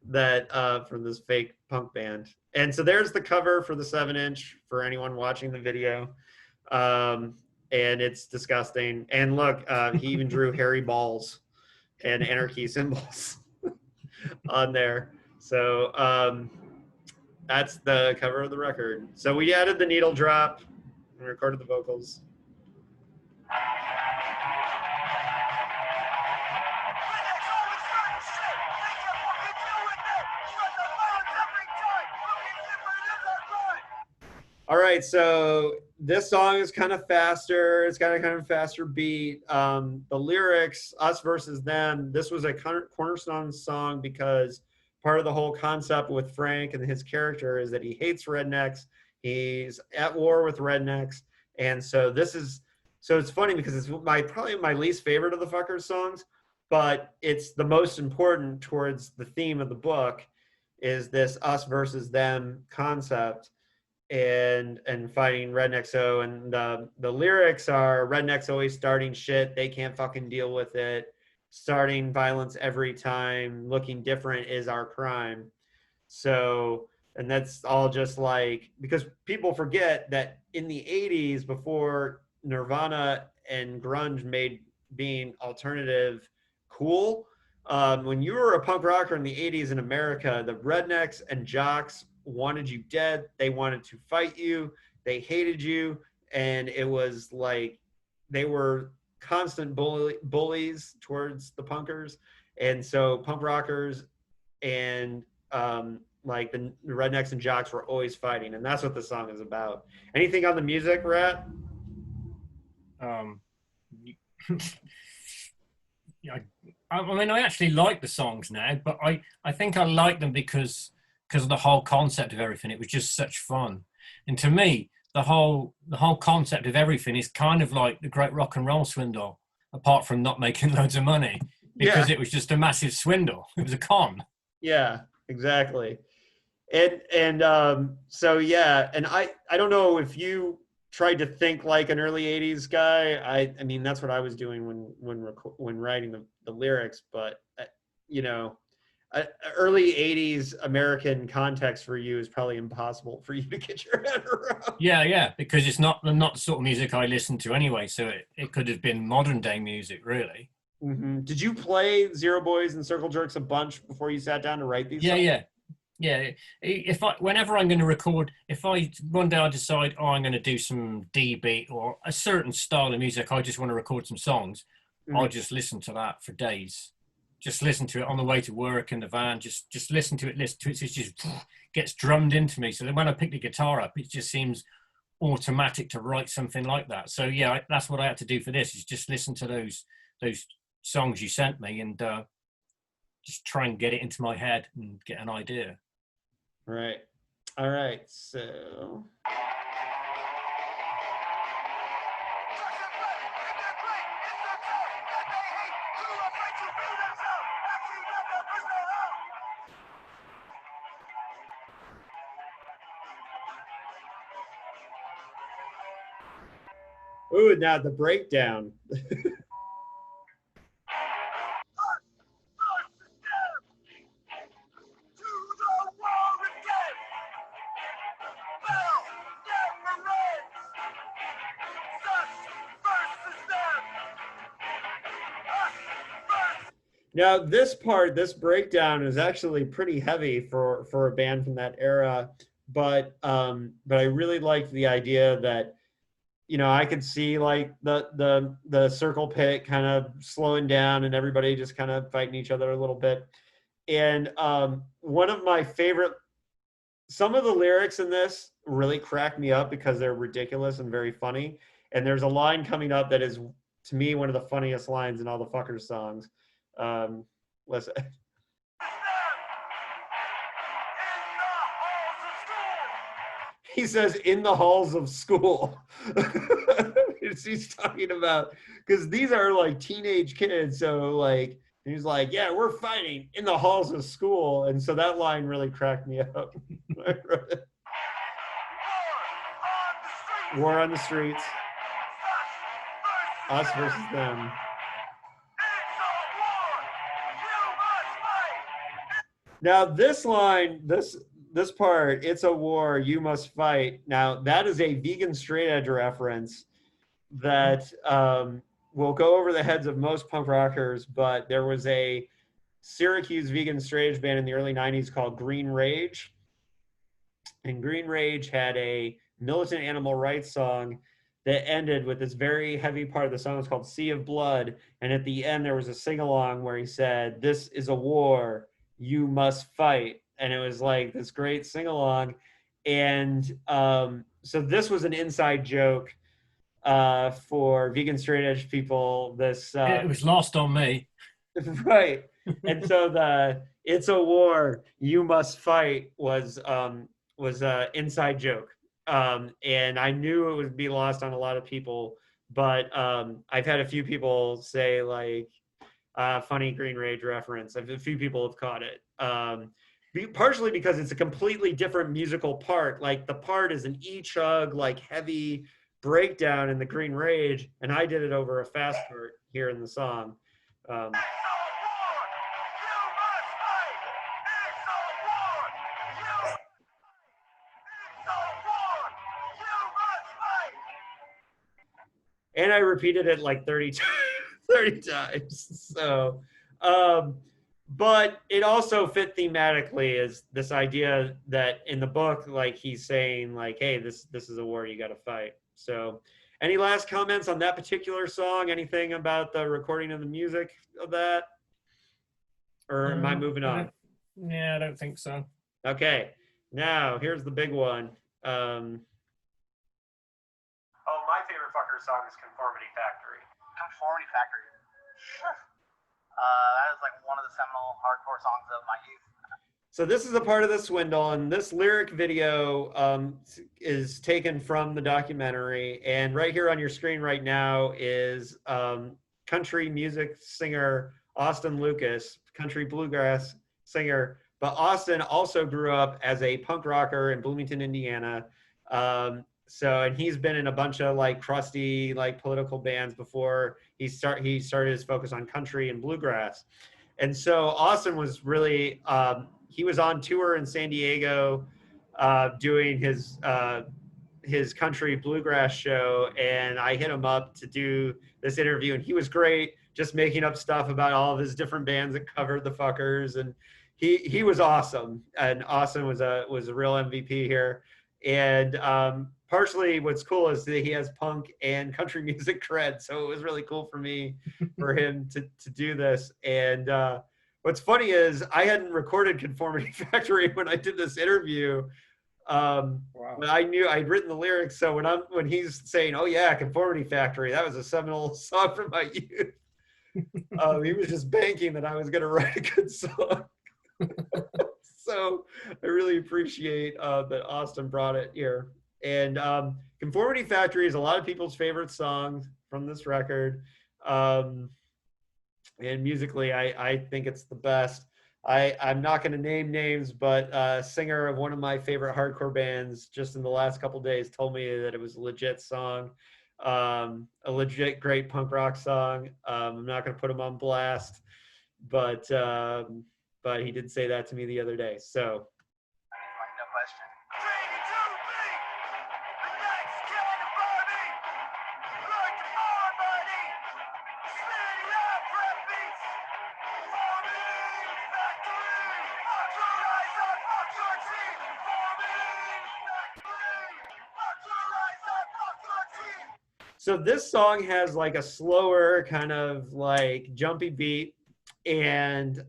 that from this fake punk band. And so there's the cover for the 7-inch for anyone watching the video. And it's disgusting. And look, he even drew hairy balls and anarchy symbols on there. So that's the cover of the record. So we added the needle drop and recorded the vocals. All right, so this song is kind of faster. It's got a kind of faster beat. The lyrics, Us Versus Them, this was a cornerstone song because part of the whole concept with Frank and his character is that he hates rednecks. He's at war with rednecks. And so it's funny because it's probably my least favorite of the Fuckers songs, but it's the most important towards the theme of the book, is this us versus them concept and fighting rednecks. So, and the lyrics are, rednecks always starting shit, they can't fucking deal with it, starting violence every time, looking different is our crime. So, and that's all just like, because people forget that in the 80s, before Nirvana and grunge made being alternative cool, when you were a punk rocker in the 80s in America, the rednecks and jocks wanted you dead. They wanted to fight you. They hated you. And it was like they were constant bullies towards the punkers. And so punk rockers and like the rednecks and jocks were always fighting. And that's what the song is about. Anything on the music, Rat? Yeah, I mean, I actually like the songs now, but I think I like them because of the whole concept of everything. It was just such fun, and to me, the whole concept of everything is kind of like the great rock and roll swindle, apart from not making loads of money, because it was just a massive swindle. It was a con. Yeah, exactly. And so yeah, and I don't know if you tried to think like an early 80s guy. I mean that's what I was doing when writing the lyrics, but you know, early 80s American context for you is probably impossible for you to get your head around. Yeah, because it's not the sort of music I listen to anyway, so it could have been modern day music, really. Mm-hmm. Did you play Zero Boys and Circle Jerks a bunch before you sat down to write these songs? Yeah. Whenever I'm going to record, if I one day I decide, oh, I'm going to do some D beat or a certain style of music, I just want to record some songs, Mm-hmm. I'll just listen to that for days. Just listen to it on the way to work in the van. Just listen to it. So it just gets drummed into me. So then when I pick the guitar up, it just seems automatic to write something like that. So yeah, that's what I had to do for this, is just listen to those songs you sent me and just try and get it into my head and get an idea. Right. All right. So. Ooh, now the breakdown. Now this part, this breakdown is actually pretty heavy for a band from that era, but I really liked the idea that I could see like the circle pit kind of slowing down and everybody just kind of fighting each other a little bit. And one of my favorite, some of the lyrics in this really crack me up because they're ridiculous and very funny. And there's a line coming up that is, to me, one of the funniest lines in all the Fuckers songs. Um, listen. He says, "In the halls of school." He's talking about, because these are like teenage kids, so like he's like, "Yeah, we're fighting in the halls of school," and so that line really cracked me up. War on the streets, us versus them. Now this line, this part, "It's a war, you must fight." Now that is a vegan straight edge reference that will go over the heads of most punk rockers, but there was a Syracuse vegan straight edge band in the early 90s called Green Rage. And Green Rage had a militant animal rights song that ended with this very heavy part of the song. It's called Sea of Blood. And at the end, there was a sing along where he said, "This is a war, you must fight." And it was like this great sing along. And so this was an inside joke for vegan straight edge people. This It was lost on me. right. And so the "It's a war, you must fight" was a inside joke. And I knew it would be lost on a lot of people, but I've had a few people say like funny Green Rage reference. A few people have caught it. Partially because it's a completely different musical part. Like the part is an E-chug, like heavy breakdown in the Green Rage, and I did it over a fast part here in the song. Um, and I repeated it like 30 times. So, but it also fit thematically as this idea that in the book, like he's saying, like, "Hey, this is a war you got to fight." So, any last comments on that particular song? Anything about the recording of the music of that, or am I moving on? Yeah, I don't think so. Okay, now here's the big one. Oh, my favorite Fucker song is "Conformity Factory." Conformity Factory. That is like one of the seminal hardcore songs of my youth. So this is a part of the swindle, and this lyric video is taken from the documentary. And right here on your screen right now is country music singer Austin Lucas, country bluegrass singer. But Austin also grew up as a punk rocker in Bloomington, Indiana. And he's been in a bunch of like crusty like political bands before he started his focus on country and bluegrass. And so Austin was really he was on tour in San Diego doing his country bluegrass show, and I hit him up to do this interview, and he was great, just making up stuff about all of his different bands that covered the Fuckers, and he was awesome. And Austin was a real MVP here. And partially what's cool is that he has punk and country music cred, so it was really cool for me for him to do this. And what's funny is I hadn't recorded Conformity Factory when I did this interview. Wow. But I knew I'd written the lyrics, so when he's saying, "Oh yeah, Conformity Factory," that was a seminal song from my youth. He was just banking that I was going to write a good song. So I really appreciate that Austin brought it here. And Conformity Factory is a lot of people's favorite song from this record. And musically, I think it's the best. I'm not going to name names, but a singer of one of my favorite hardcore bands just in the last couple days told me that it was a legit song, a legit great punk rock song. I'm not going to put him on blast, but he did say that to me the other day. So, No question. So this song has like a slower kind of like jumpy beat, and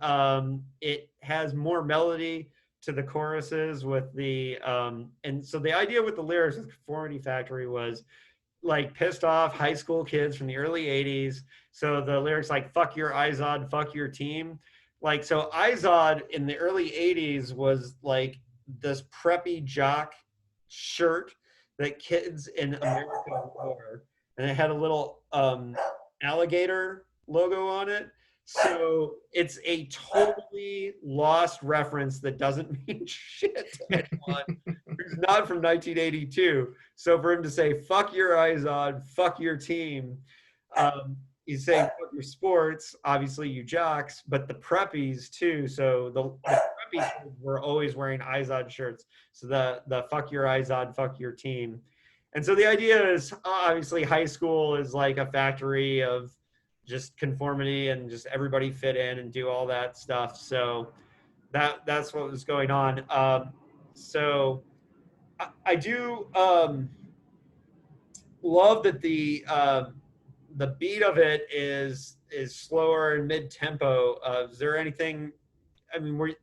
it has more melody to the choruses with the and so the idea with the lyrics of Conformity Factory was like pissed off high school kids from the early 80s. So the lyrics like fuck your Izod, fuck your team. Like so Izod in the early 80s was like this preppy jock shirt that kids in America wore. And it had a little alligator logo on it. So it's a totally lost reference that doesn't mean shit to anyone who's not from 1982. So for him to say "fuck your eyes on," "fuck your team," he's saying "fuck your sports." Obviously, you jocks, but the preppies too. So the preppies were always wearing Izod shirts. So the "fuck your Izod," "fuck your team," and so the idea is obviously high school is like a factory of just conformity and just everybody fit in and do all that stuff. So that's what was going on. So I do love that the beat of it is slower and mid tempo. Is there anything? I mean,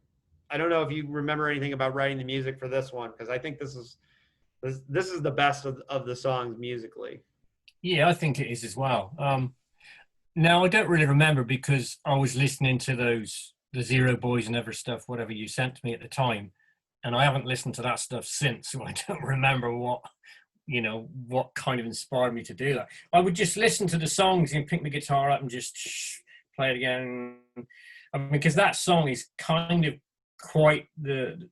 I don't know if you remember anything about writing the music for this one, because I think this is the best of the songs musically. Yeah, I think it is as well. Now I don't really remember because I was listening to the Zero Boys and other stuff, whatever you sent to me at the time, and I haven't listened to that stuff since, so I don't remember what kind of inspired me to do that. I would just listen to the songs and pick the guitar up and just play it again. I mean, because that song is kind of quite the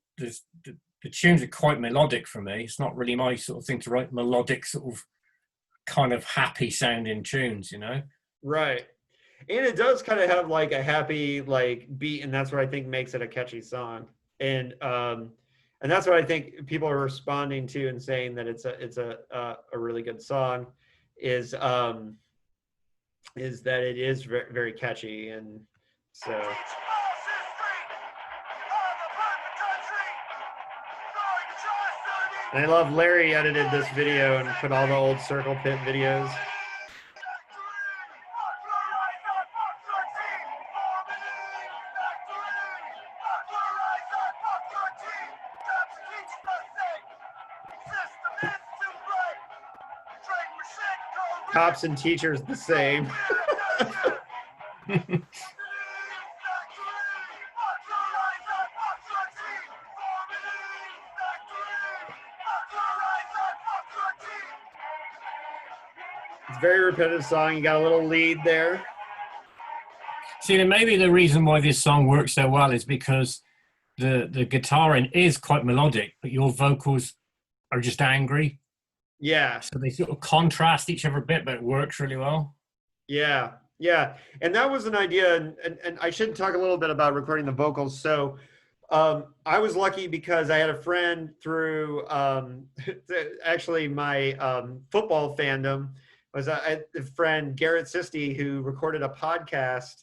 tunes are quite melodic for me. It's not really my sort of thing to write melodic sort of kind of happy sounding tunes, you know. Right. And it does kind of have like a happy like beat, and that's what I think makes it a catchy song. And that's what I think people are responding to and saying that it's a really good song is that it is very, very catchy. And so and I love Larry edited this video and put all the old Circle Pit videos. Cops and teachers the same. It's a very repetitive song. You got a little lead there. See, then maybe the reason why this song works so well is because the guitaring is quite melodic, but your vocals are just angry. Yeah. So they sort of contrast each other a bit, but it works really well. Yeah. Yeah. And that was an idea. And I should talk a little bit about recording the vocals. So I was lucky because I had a friend through actually my football fandom was a friend, Garrett Sisti, who recorded a podcast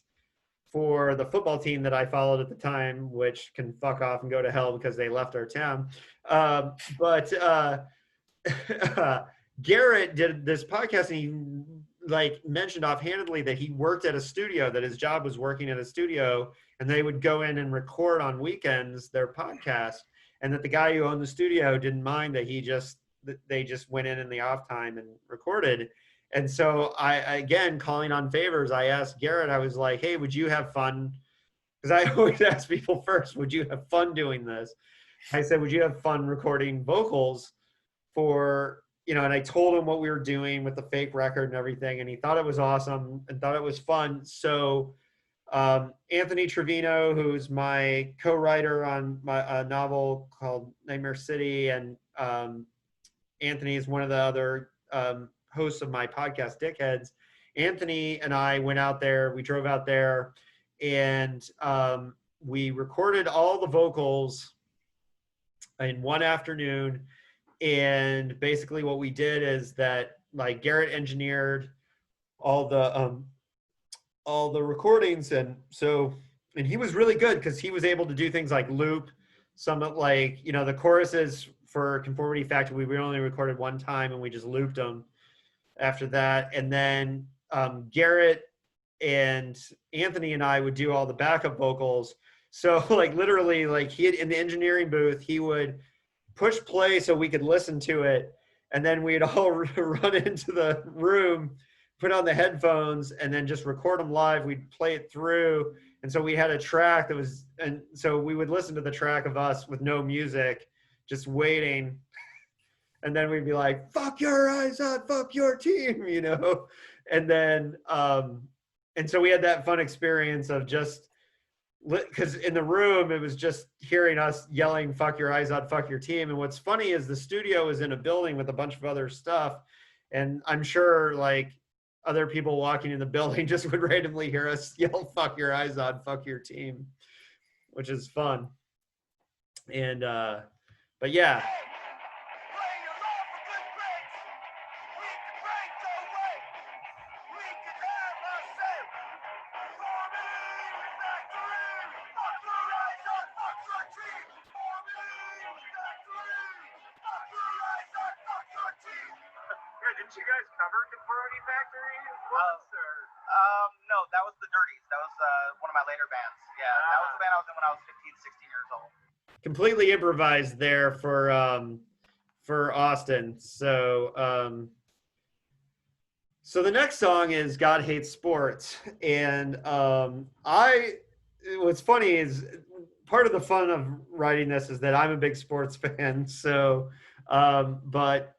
for the football team that I followed at the time, which can fuck off and go to hell because they left our town. But Garrett did this podcast, and he like mentioned offhandedly that he worked at a studio, that his job was working at a studio, and they would go in and record on weekends their podcast, and that the guy who owned the studio didn't mind that they just went in the off time and recorded. And so I, again, calling on favors, I asked Garrett, I was like, hey, would you have fun? Because I always ask people first, would you have fun doing this? I said, would you have fun recording vocals for, and I told him what we were doing with the fake record and everything. And he thought it was awesome and thought it was fun. So Anthony Trevino, who's my co-writer on my novel called Nightmare City, and Anthony is one of the other hosts of my podcast, Dickheads. Anthony and I went out there, we drove out there, and we recorded all the vocals in one afternoon. And basically what we did is that like Garrett engineered all the recordings, and he was really good because he was able to do things like loop some of like the choruses for Conformity Factory we only recorded one time and we just looped them. after that. And then Garrett and Anthony and I would do all the backup vocals. So like literally like in the engineering booth, he would push play so we could listen to it. And then we'd all run into the room, put on the headphones, and then just record them live. We'd play it through. And so we had a track that was, and so we would listen to the track of us with no music, just waiting. And then we'd be like, fuck your eyes out, fuck your team, you know? And then, and so we had that fun experience of just, because in the room, it was just hearing us yelling, fuck your eyes out, fuck your team. And what's funny is the studio is in a building with a bunch of other stuff. And I'm sure like other people walking in the building just would randomly hear us yell, fuck your eyes out, fuck your team, which is fun. And, but yeah. Didn't you guys cover Conformity Factory once, or? No, that was the Dirties. That was one of my later bands. Yeah, that was the band I was in when I was 15, 16 years old. Completely improvised there for Austin. So so the next song is God Hates Sports. And what's funny is part of the fun of writing this is that I'm a big sports fan. So but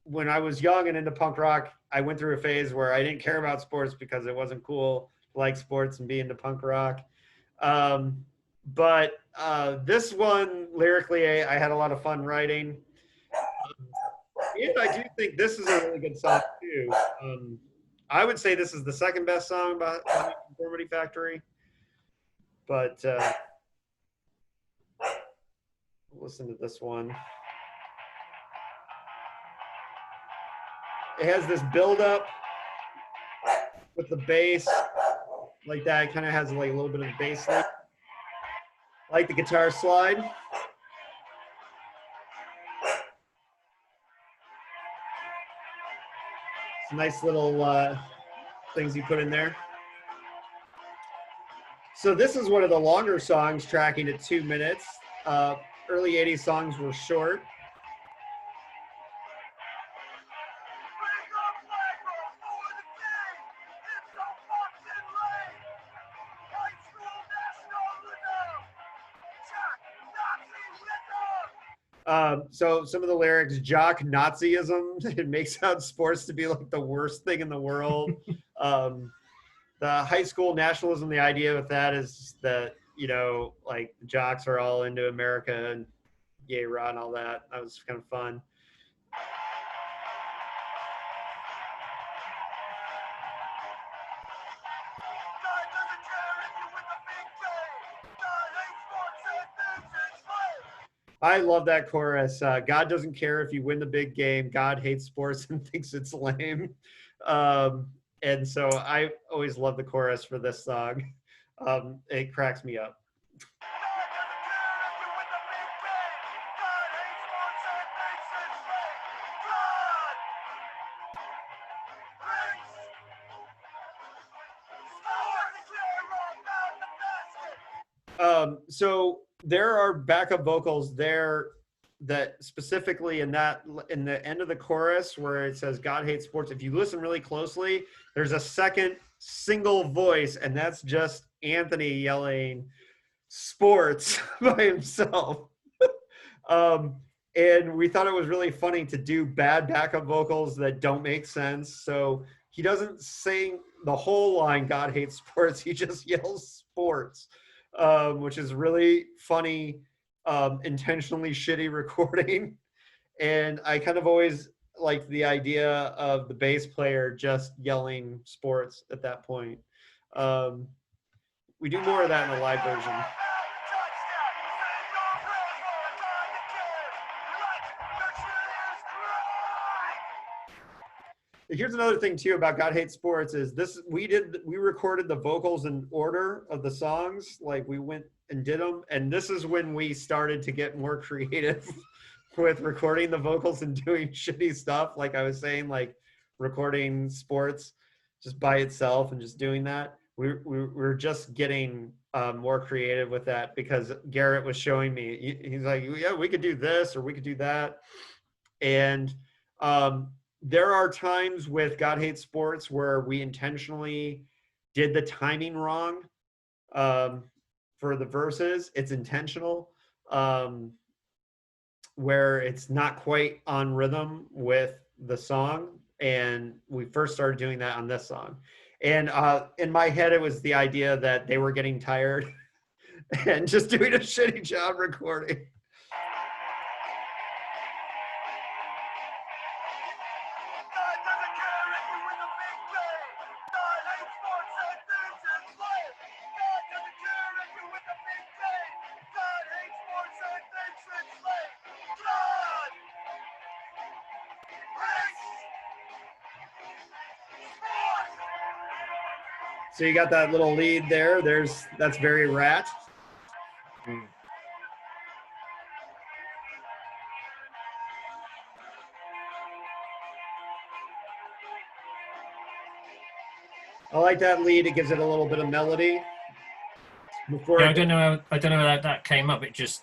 when I was young and into punk rock, I went through a phase where I didn't care about sports because it wasn't cool to like sports and be into punk rock. But this one, lyrically, I had a lot of fun writing. And I do think this is a really good song, too. I would say this is the second best song by Conformity Factory. But listen to this one. It has this build-up with the bass, like that. It kind of has like a little bit of bass, like the guitar slide. Some nice little things you put in there. So this is one of the longer songs, tracking at 2 minutes. Early 80s songs were short. So some of the lyrics, jock Nazism, it makes out sports to be like the worst thing in the world. The high school nationalism, the idea with that is that, you know, like jocks are all into America and yay rah and all that. That was kind of fun. I love that chorus. God doesn't care if you win the big game. God hates sports and thinks it's lame. And so I always love the chorus for this song. It cracks me up. So there are backup vocals there that specifically in the end of the chorus where it says God hates sports. If you listen really closely, there's a second single voice, and that's just Anthony yelling sports by himself. And we thought it was really funny to do bad backup vocals that don't make sense. So he doesn't sing the whole line, God hates sports. He just yells sports, which is really funny, intentionally shitty recording. And I kind of always liked the idea of the bass player just yelling sports at that point. We do more of that in the live version. Here's another thing too about God Hates Sports is this, we recorded the vocals in order of the songs. Like we went and did them. And this is when we started to get more creative with recording the vocals and doing shitty stuff. Like I was saying, like recording sports just by itself and just doing that. We're just getting more creative with that because Garrett was showing me. He's like, yeah, we could do this or we could do that. And there are times with God Hates Sports where we intentionally did the timing wrong for the verses. It's intentional, where it's not quite on rhythm with the song. And we first started doing that on this song. And in my head, it was the idea that they were getting tired and just doing a shitty job recording. So you got that little lead there. That's very Rat. I like that lead. It gives it a little bit of melody. Before Yeah, I don't know how that came up. It just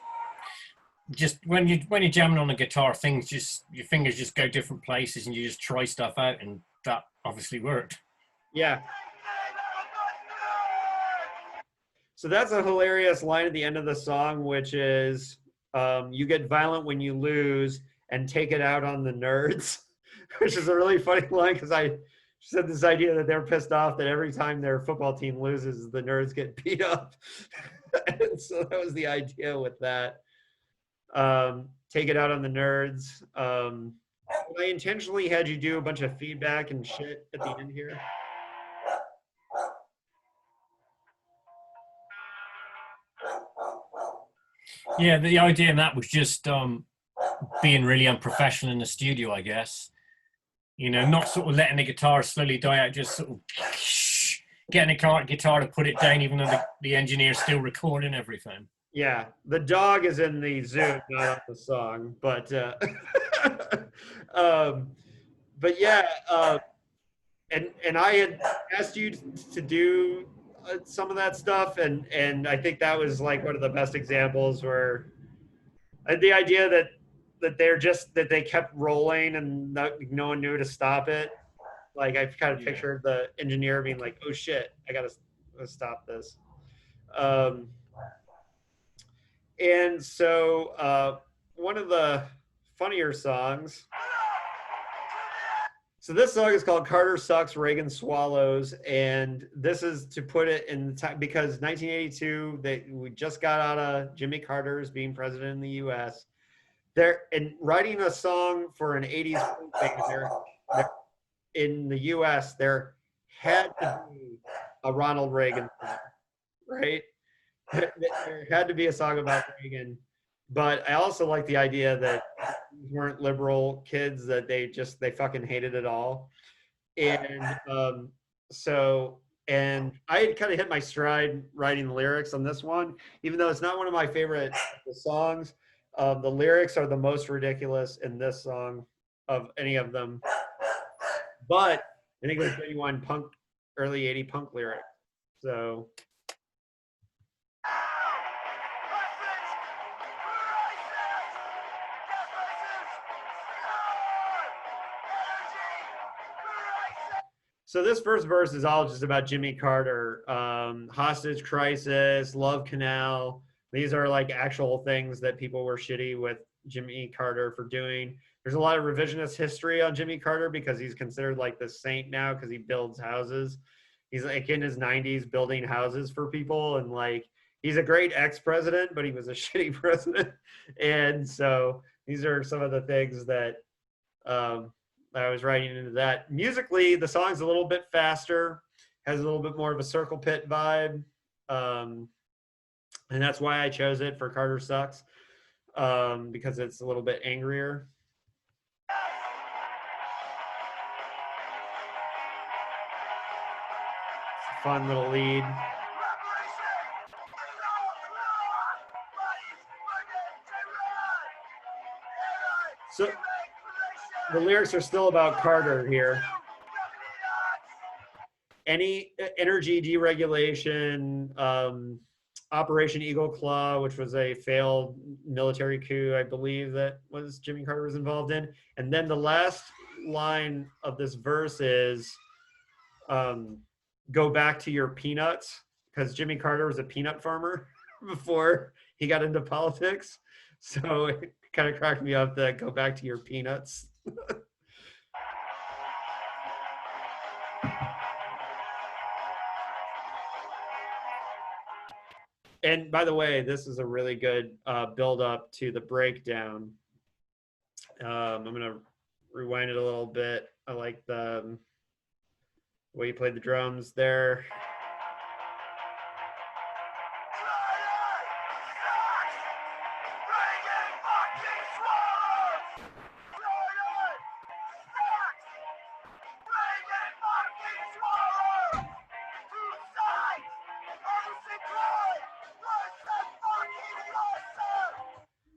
when you're jamming on the guitar, your fingers just go different places, and you just try stuff out, and that obviously worked. Yeah. So that's a hilarious line at the end of the song, which is, you get violent when you lose and take it out on the nerds, which is a really funny line because I said this idea that they're pissed off that every time their football team loses, the nerds get beat up. And so that was the idea with that. Take it out on the nerds. I intentionally had you do a bunch of feedback and shit at the end here. Yeah, the idea in that was just being really unprofessional in the studio, I guess. You know, not sort of letting the guitar slowly die out, just sort of getting a guitar to put it down, even though the engineer's still recording everything. Yeah, the dog is in the Zoom, not on the song, but yeah, and I had asked you to do some of that stuff, and I think that was like one of the best examples where the idea that they kept rolling and no one knew to stop it. Like I kind of pictured the engineer being like, "Oh shit, I gotta stop this." And so one of the funnier songs. So this song is called "Carter Sucks, Reagan Swallows," and this is to put it in the time because 1982, we just got out of Jimmy Carter's being president in the U.S. They're writing a song for an 80s thing. In the U.S., there had to be a Ronald Reagan song, right? There had to be a song about Reagan, but I also like the idea that these weren't liberal kids, that they fucking hated it all. And and I had kind of hit my stride writing the lyrics on this one, even though it's not one of my favorite songs. The lyrics are the most ridiculous in this song of any of them, but I think it was genuine punk, early 80 punk lyric. So So this first verse is all just about Jimmy Carter, hostage crisis, love canal. These are like actual things that people were shitty with Jimmy Carter for doing. There's a lot of revisionist history on Jimmy Carter because he's considered like the saint now because he builds houses. He's like in his 90s building houses for people, and like he's a great ex-president, but he was a shitty president. And so these are some of the things that I was writing into that. Musically, the song's a little bit faster, has a little bit more of a circle pit vibe. And that's why I chose it for Carter Sucks, because it's a little bit angrier. Fun little lead. So the lyrics are still about Carter here. any energy deregulation, Operation Eagle Claw, which was a failed military coup, I believe that was Jimmy Carter was involved in. And then the last line of this verse is, go back to your peanuts, because Jimmy Carter was a peanut farmer before he got into politics. So it kind of cracked me up that go back to your peanuts. And by the way, this is a really good build up to the breakdown. I'm going to rewind it a little bit. I like the way you played the drums there.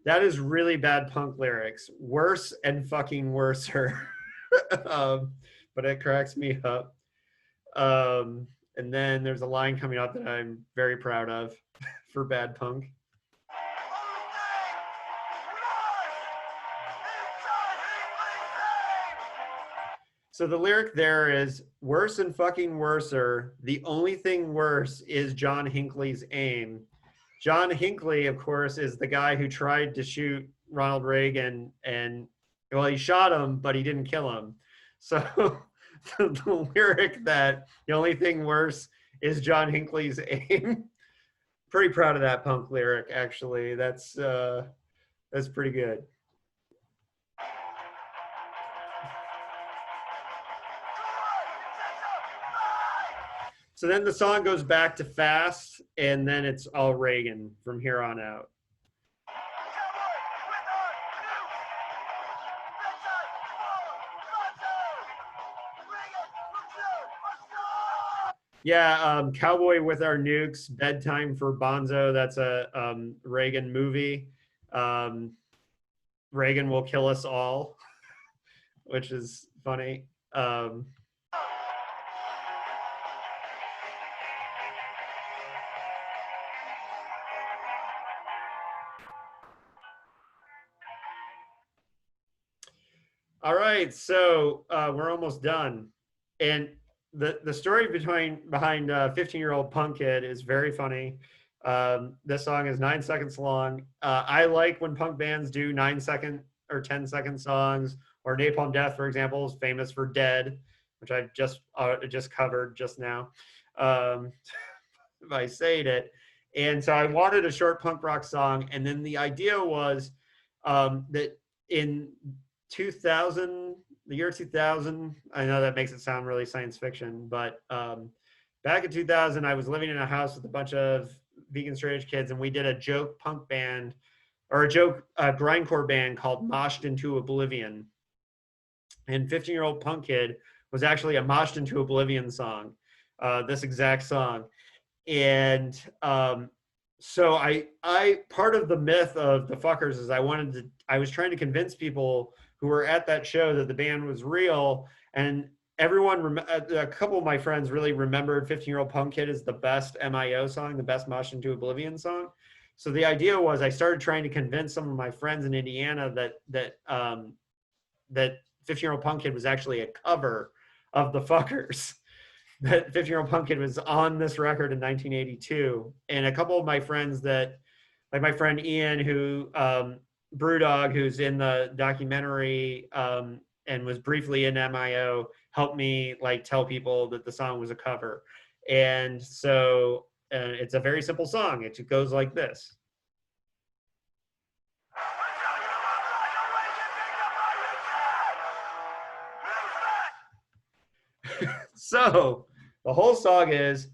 That is really bad punk lyrics. Worse and fucking worser. But it cracks me up. And then there's a line coming up that I'm very proud of for bad punk. So the lyric there is, worse and fucking worser. The only thing worse is John Hinckley's aim. John Hinckley, of course, is the guy who tried to shoot Ronald Reagan, and well, he shot him, but he didn't kill him. So the lyric that the only thing worse is John Hinckley's aim. Pretty proud of that punk lyric, actually. That's pretty good. So then the song goes back to fast, and then it's all Reagan from here on out. Yeah, Cowboy with Our Nukes, Bedtime for Bonzo. That's a Reagan movie. Reagan will kill us all, which is funny. All right, so we're almost done, and the story behind 15-year-old punk kid is very funny. This song is 9 seconds long. I like when punk bands do 9-second or 10-second songs, or Napalm Death, for example, is famous for Dead, which I've just covered just now by saying it. And so I wanted a short punk rock song, and then the idea was that in 2000, the year 2000, I know that makes it sound really science fiction, but back in 2000, I was living in a house with a bunch of vegan straight edge kids, and we did a joke punk band, or a joke grindcore band called Moshed into Oblivion. And 15-year-old punk kid was actually a Moshed into Oblivion song, this exact song. And so I part of the myth of the fuckers is I was trying to convince people who were at that show that the band was real, and everyone, a couple of my friends really remembered 15-year-old punk kid is the best MIO song, the best Mosh into Oblivion song. So the idea was I started trying to convince some of my friends in Indiana that 15-year-old punk kid was actually a cover of the fuckers. That 15-year-old punk kid was on this record in 1982. And a couple of my friends that, like my friend Ian, who Brewdog, who's in the documentary and was briefly in MIO, helped me like tell people that the song was a cover. And so it's a very simple song. It goes like this. So the whole song is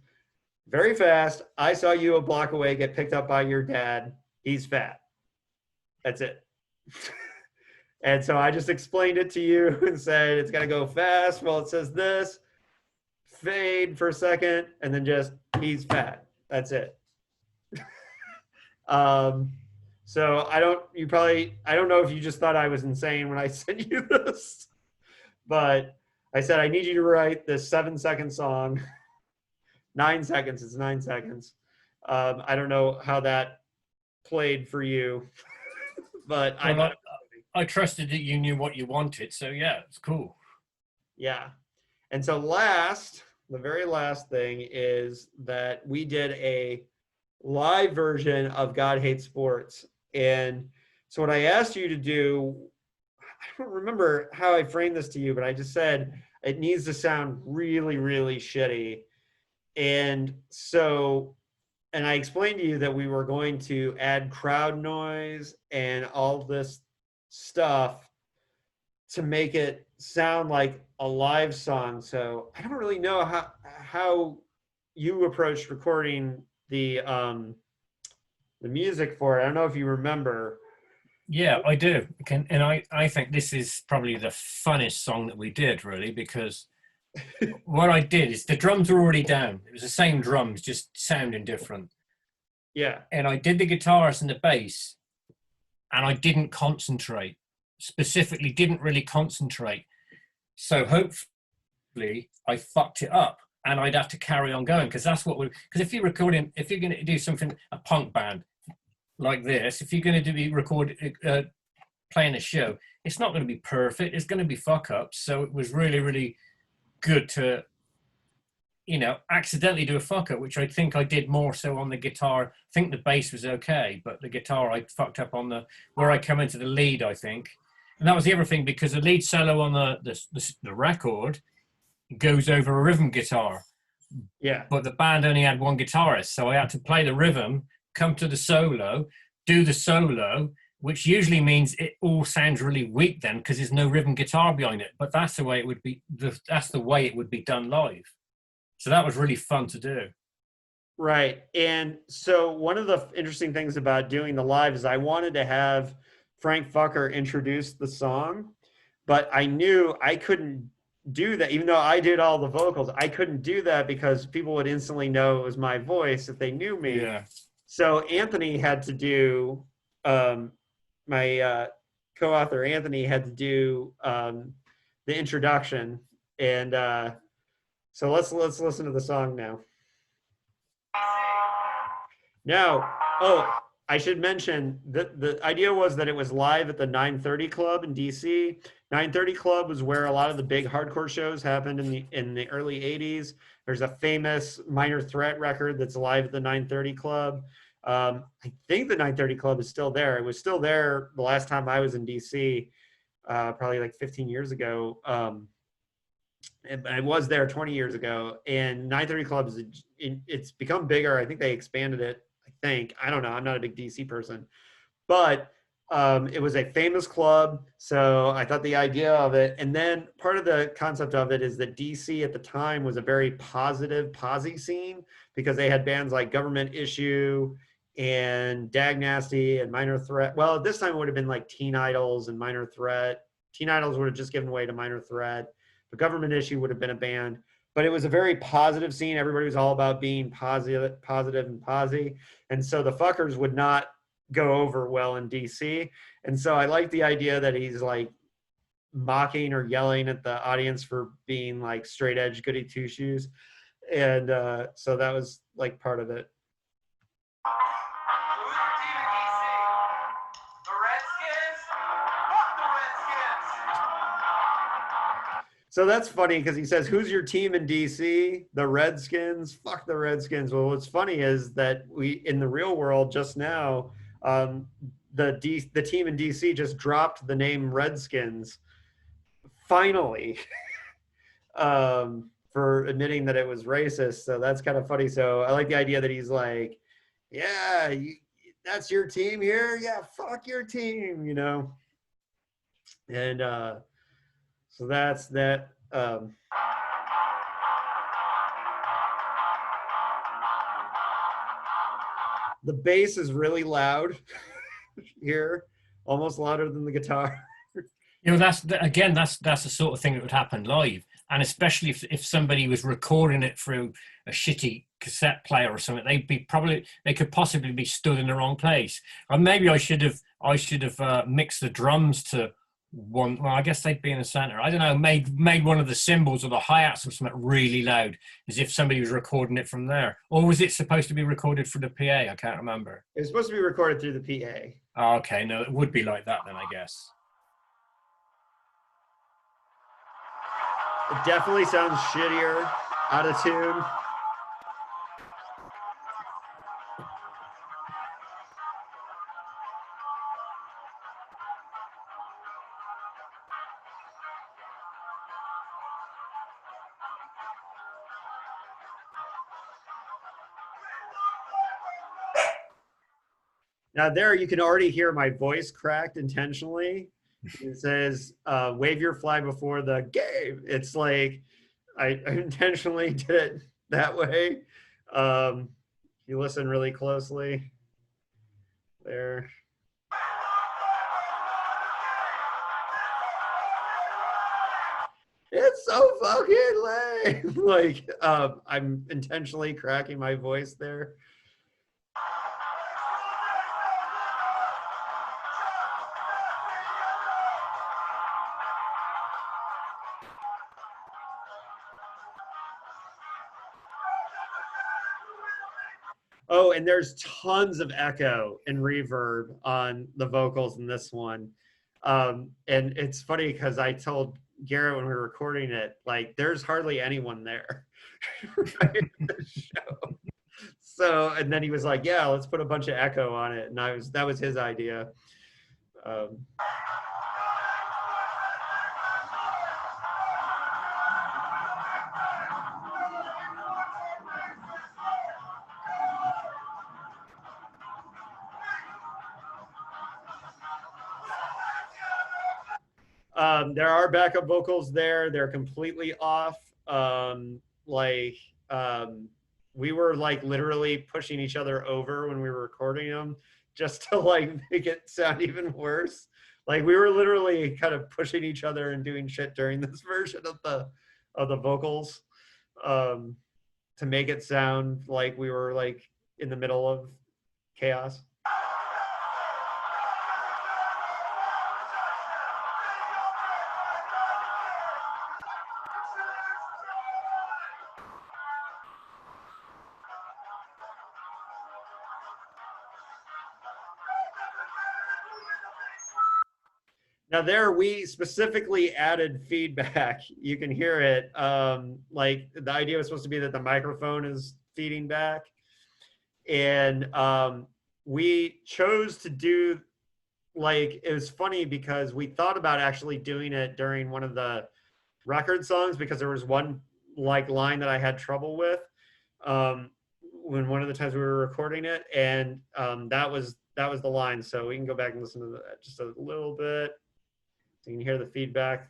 very fast. I saw you a block away get picked up by your dad. He's fat. That's it. And so I just explained it to you and said it's got to go fast. Well, it says this, fade for a second, and then just he's fat. That's it. So I don't know if you just thought I was insane when I sent you this, but I said I need you to write this 7-second song 9 seconds. It's 9 seconds. I don't know how that played for you, but I Well, thought, I trusted that you knew what you wanted, so yeah, it's cool. yeah. And so the very last thing is that we did a live version of God Hates Sports. And so what I asked you to do, I don't remember how I framed this to you, but I just said it needs to sound really, really shitty. And so, and I explained to you that we were going to add crowd noise and all this stuff to make it sound like a live song. So I don't really know how you approached recording the music for it. I don't know if you remember. Yeah, I do. And I think this is probably the funnest song that we did, really, because what I did is the drums were already down. It was the same drums, just sounding different. Yeah. And I did the guitars and the bass, and I didn't concentrate. Specifically, didn't really concentrate. So hopefully I fucked it up, and I'd have to carry on going, because that's what because if you're going to do something, a punk band like this, if you're going to playing a show, it's not going to be perfect. It's going to be fuck ups. So it was really, really good to, accidentally do a fuck up, which I think I did more so on the guitar. I think the bass was okay, but the guitar I fucked up on where I come into the lead, I think. And that was the other thing, because the lead solo on the record goes over a rhythm guitar. Yeah. But the band only had one guitarist, so I had to play the rhythm, come to the solo, do the solo, which usually means it all sounds really weak then, because there's no rhythm guitar behind it. But that's the way it would be. That's the way it would be done live. So that was really fun to do. Right. And so one of the interesting things about doing the live is I wanted to have Frank Fucker introduce the song, but I knew I couldn't do that. Even though I did all the vocals, I couldn't do that because people would instantly know it was my voice if they knew me. Yeah. So Anthony had to do, my co-author Anthony had to do the introduction. And so let's listen to the song now. Now, I should mention that the idea was that it was live at the 930 Club in DC. 930 Club was where a lot of the big hardcore shows happened in the early 80s. There's a famous Minor Threat record that's live at the 930 Club. I think the 930 Club is still there. It was still there the last time I was in DC, probably like 15 years ago. I was there 20 years ago, and 930 Club it's become bigger. I think they expanded it. I don't know. I'm not a big DC person, but it was a famous club. So I thought the idea of it, and then part of the concept of it is that DC at the time was a very positive posse scene because they had bands like Government Issue and Dag Nasty and Minor Threat. Well, this time it would have been like Teen Idols and Minor Threat. Teen Idols would have just given way to Minor Threat, but Government Issue would have been a band. But it was a very positive scene. Everybody was all about being positive and posy. And so the fuckers would not go over well in DC. And so I like the idea that he's like mocking or yelling at the audience for being like straight edge goody two shoes. And so that was like part of it. So that's funny because he says, "Who's your team in DC?" The Redskins. Fuck the Redskins. Well, what's funny is that we, in the real world just now, the team in DC just dropped the name Redskins. Finally, for admitting that it was racist. So that's kind of funny. So I like the idea that he's like, "Yeah, that's your team here. Yeah, fuck your team," And so that's that. The bass is really loud here, almost louder than the guitar. That's the sort of thing that would happen live, and especially if somebody was recording it through a shitty cassette player or something, they could possibly be stood in the wrong place. Or maybe I should have mixed the drums to one. Well, I guess they'd be in the center. I don't know. Made one of the cymbals or the hi-hats or something really loud, as if somebody was recording it from there. Or was it supposed to be recorded for the PA? I can't remember. It was supposed to be recorded through the PA. Oh, okay, no, it would be like that then, I guess. It definitely sounds shittier, out of tune. Now there you can already hear my voice cracked intentionally. It says, wave your flag before the game. It's like, I intentionally did it that way. You listen really closely there. It's so fucking lame. Like, I'm intentionally cracking my voice there. Oh, and there's tons of echo and reverb on the vocals in this one. And it's funny because I told Garrett when we were recording it, like, there's hardly anyone there. Right in the show. So, and then he was like, yeah, let's put a bunch of echo on it. And that was his idea. There are backup vocals there. They're completely off. We were like literally pushing each other over when we were recording them just to like make it sound even worse. Like we were literally kind of pushing each other and doing shit during this version of the vocals to make it sound like we were like in the middle of chaos. Now there, we specifically added feedback. You can hear it. Like the idea was supposed to be that the microphone is feeding back. And we chose to do, like, it was funny because we thought about actually doing it during one of the record songs because there was one like line that I had trouble with when one of the times we were recording it. And that was the line. So we can go back and listen to that just a little bit. So you can hear the feedback.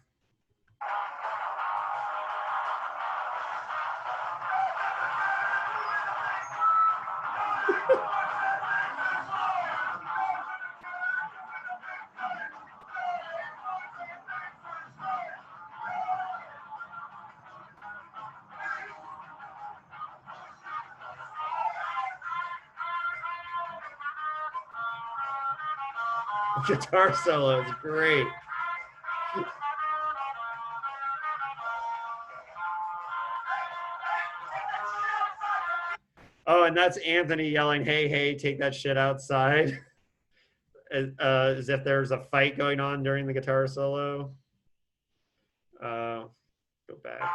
Guitar solo is great. Oh, and that's Anthony yelling, hey, hey, take that shit outside. As if there's a fight going on during the guitar solo. Go back.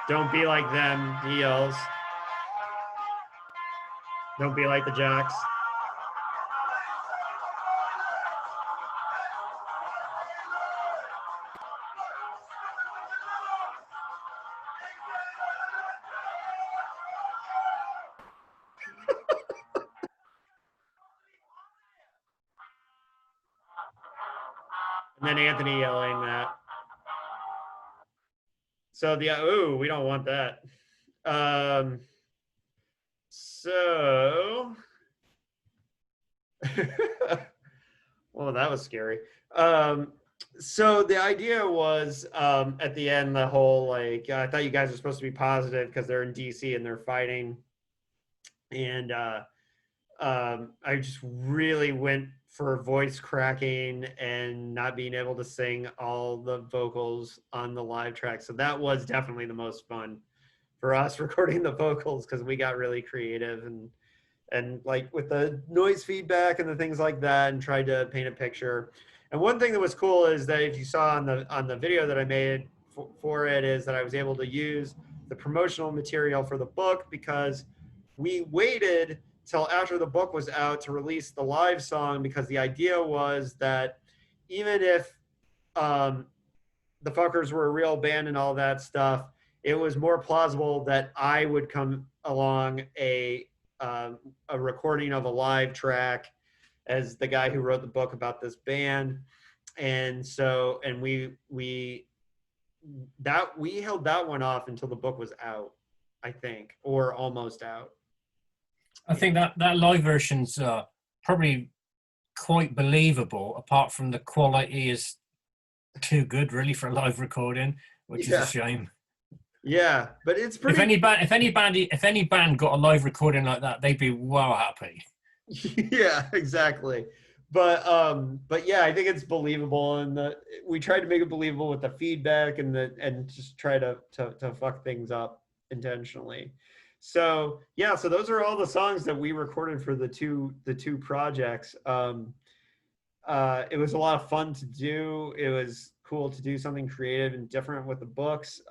Don't be like them, he yells. Don't be like the Jacks. And then Anthony yelling that. So ooh, we don't want that. So, well, that was scary. So the idea was at the end, the whole like, I thought you guys were supposed to be positive because they're in DC and they're fighting. And I just really went for voice cracking and not being able to sing all the vocals on the live track. So that was definitely the most fun for us recording the vocals, because we got really creative and like with the noise feedback and the things like that, and tried to paint a picture. And one thing that was cool is that if you saw on the video that I made for it, is that I was able to use the promotional material for the book, because we waited till after the book was out to release the live song, because the idea was that even if um, the fuckers were a real band and all that stuff, it was more plausible that I would come along a recording of a live track as the guy who wrote the book about this band. And so, and we held that one off until the book was out, I think, or almost out. I think that live version's probably quite believable, apart from the quality is too good really for a live recording, which is a shame. Yeah, but it's pretty. If any band got a live recording like that, they'd be well happy. Yeah, exactly. But yeah, I think it's believable, and we tried to make it believable with the feedback and just try to fuck things up intentionally. So yeah, so those are all the songs that we recorded for the two projects. It was a lot of fun to do. It was cool to do something creative and different with the books.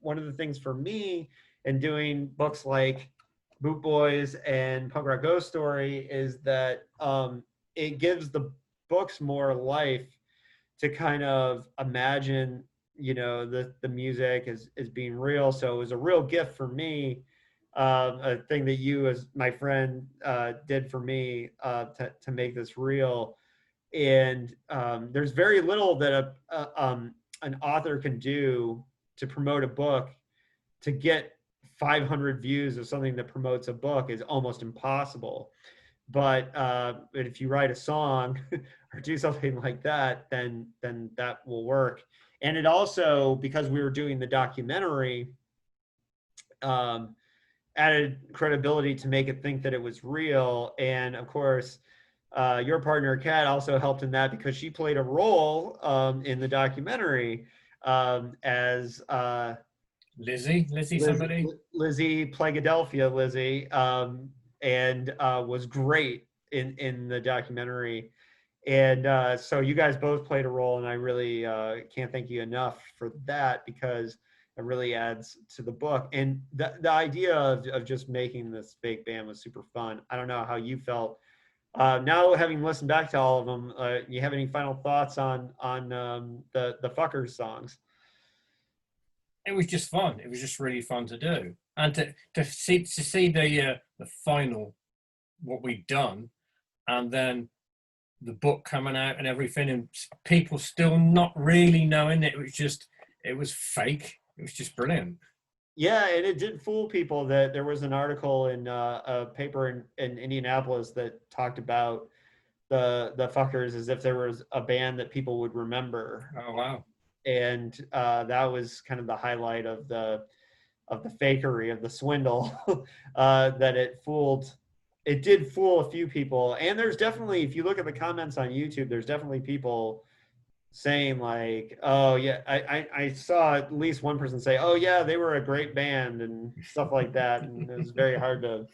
One of the things for me in doing books like Boot Boys and Punk Rock Ghost Story is that it gives the books more life to kind of imagine, the music as being real. So it was a real gift for me. A thing that you, as my friend, did for me to make this real. And there's very little that an author can do to promote a book. To get 500 views of something that promotes a book is almost impossible. But if you write a song or do something like that, then that will work. And it also, because we were doing the documentary, added credibility to make it think that it was real. And of course, your partner Kat also helped in that, because she played a role in the documentary as Lizzie somebody? Lizzie Plegadelphia, Lizzie, and was great in the documentary. And so you guys both played a role, and I really can't thank you enough for that, because it really adds to the book. And the idea of just making this fake band was super fun. I don't know how you felt. Now, having listened back to all of them, you have any final thoughts on the Fuckers songs? It was just fun. It was just really fun to do, and to see the final, what we'd done, and then the book coming out and everything, and people still not really knowing it. It was fake. It was just brilliant. Yeah, and it did fool people that there was an article in a paper in Indianapolis that talked about the Fuckers as if there was a band that people would remember. Oh wow! And that was kind of the highlight of the fakery, of the swindle, that it did fool a few people. And there's definitely, if you look at the comments on YouTube, there's definitely people saying like, oh yeah, I saw at least one person say, oh yeah, they were a great band and stuff like that. And it was very hard to,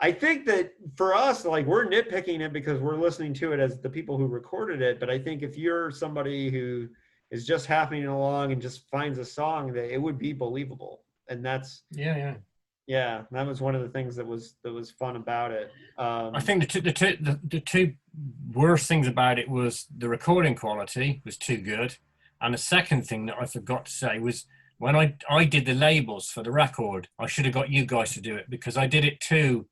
I think that for us, like, we're nitpicking it because we're listening to it as the people who recorded it. But I think if you're somebody who is just happening along and just finds a song, that it would be believable. And that's yeah, that was one of the things that was fun about it. I think the two worst things about it was the recording quality was too good, and the second thing that I forgot to say was when I did the labels for the record, I should have got you guys to do it, because I did it too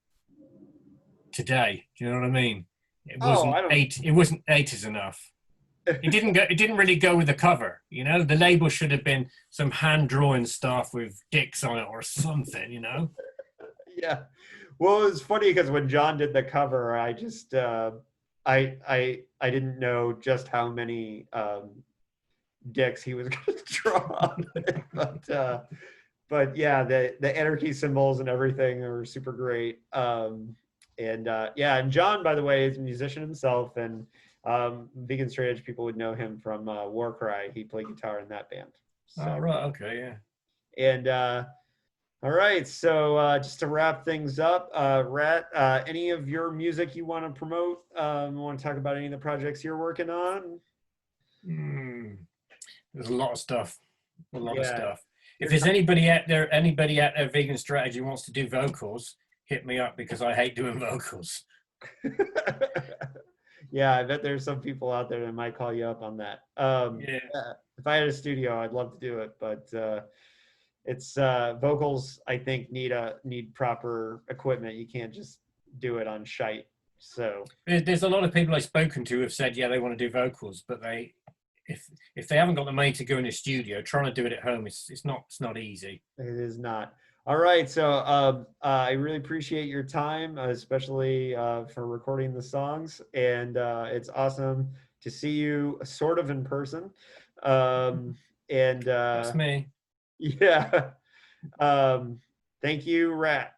today. Do you know what I mean? It wasn't 80s enough. It didn't really go with the cover. The label should have been some hand drawing stuff with dicks on it or something. Yeah. Well, it was funny because when John did the cover, I just I didn't know just how many dicks he was going to draw on it. but yeah, the anarchy symbols and everything are super great. And John, by the way, is a musician himself, and vegan straight edge people would know him from War Cry. He played guitar in that band. So, Oh, right. Okay. Yeah. and all right, so just to wrap things up, Rat, any of your music you want to promote? Want to talk about any of the projects you're working on? There's a lot of stuff. A lot of Yeah. stuff. If there's anybody out there, vegan strategy wants to do vocals, hit me up because I hate doing vocals. Yeah, I bet there's some people out there that might call you up on that. Yeah. If I had a studio, I'd love to do it, but it's vocals. I think need proper equipment. You can't just do it on shite. So There's a lot of people I've spoken to who have said, yeah, they want to do vocals, but if they haven't got the money to go in a studio, trying to do it at home, it's not easy. it is not. All right, so I really appreciate your time, especially for recording the songs, and it's awesome to see you sort of in person. And That's me. yeah, thank you, Rat.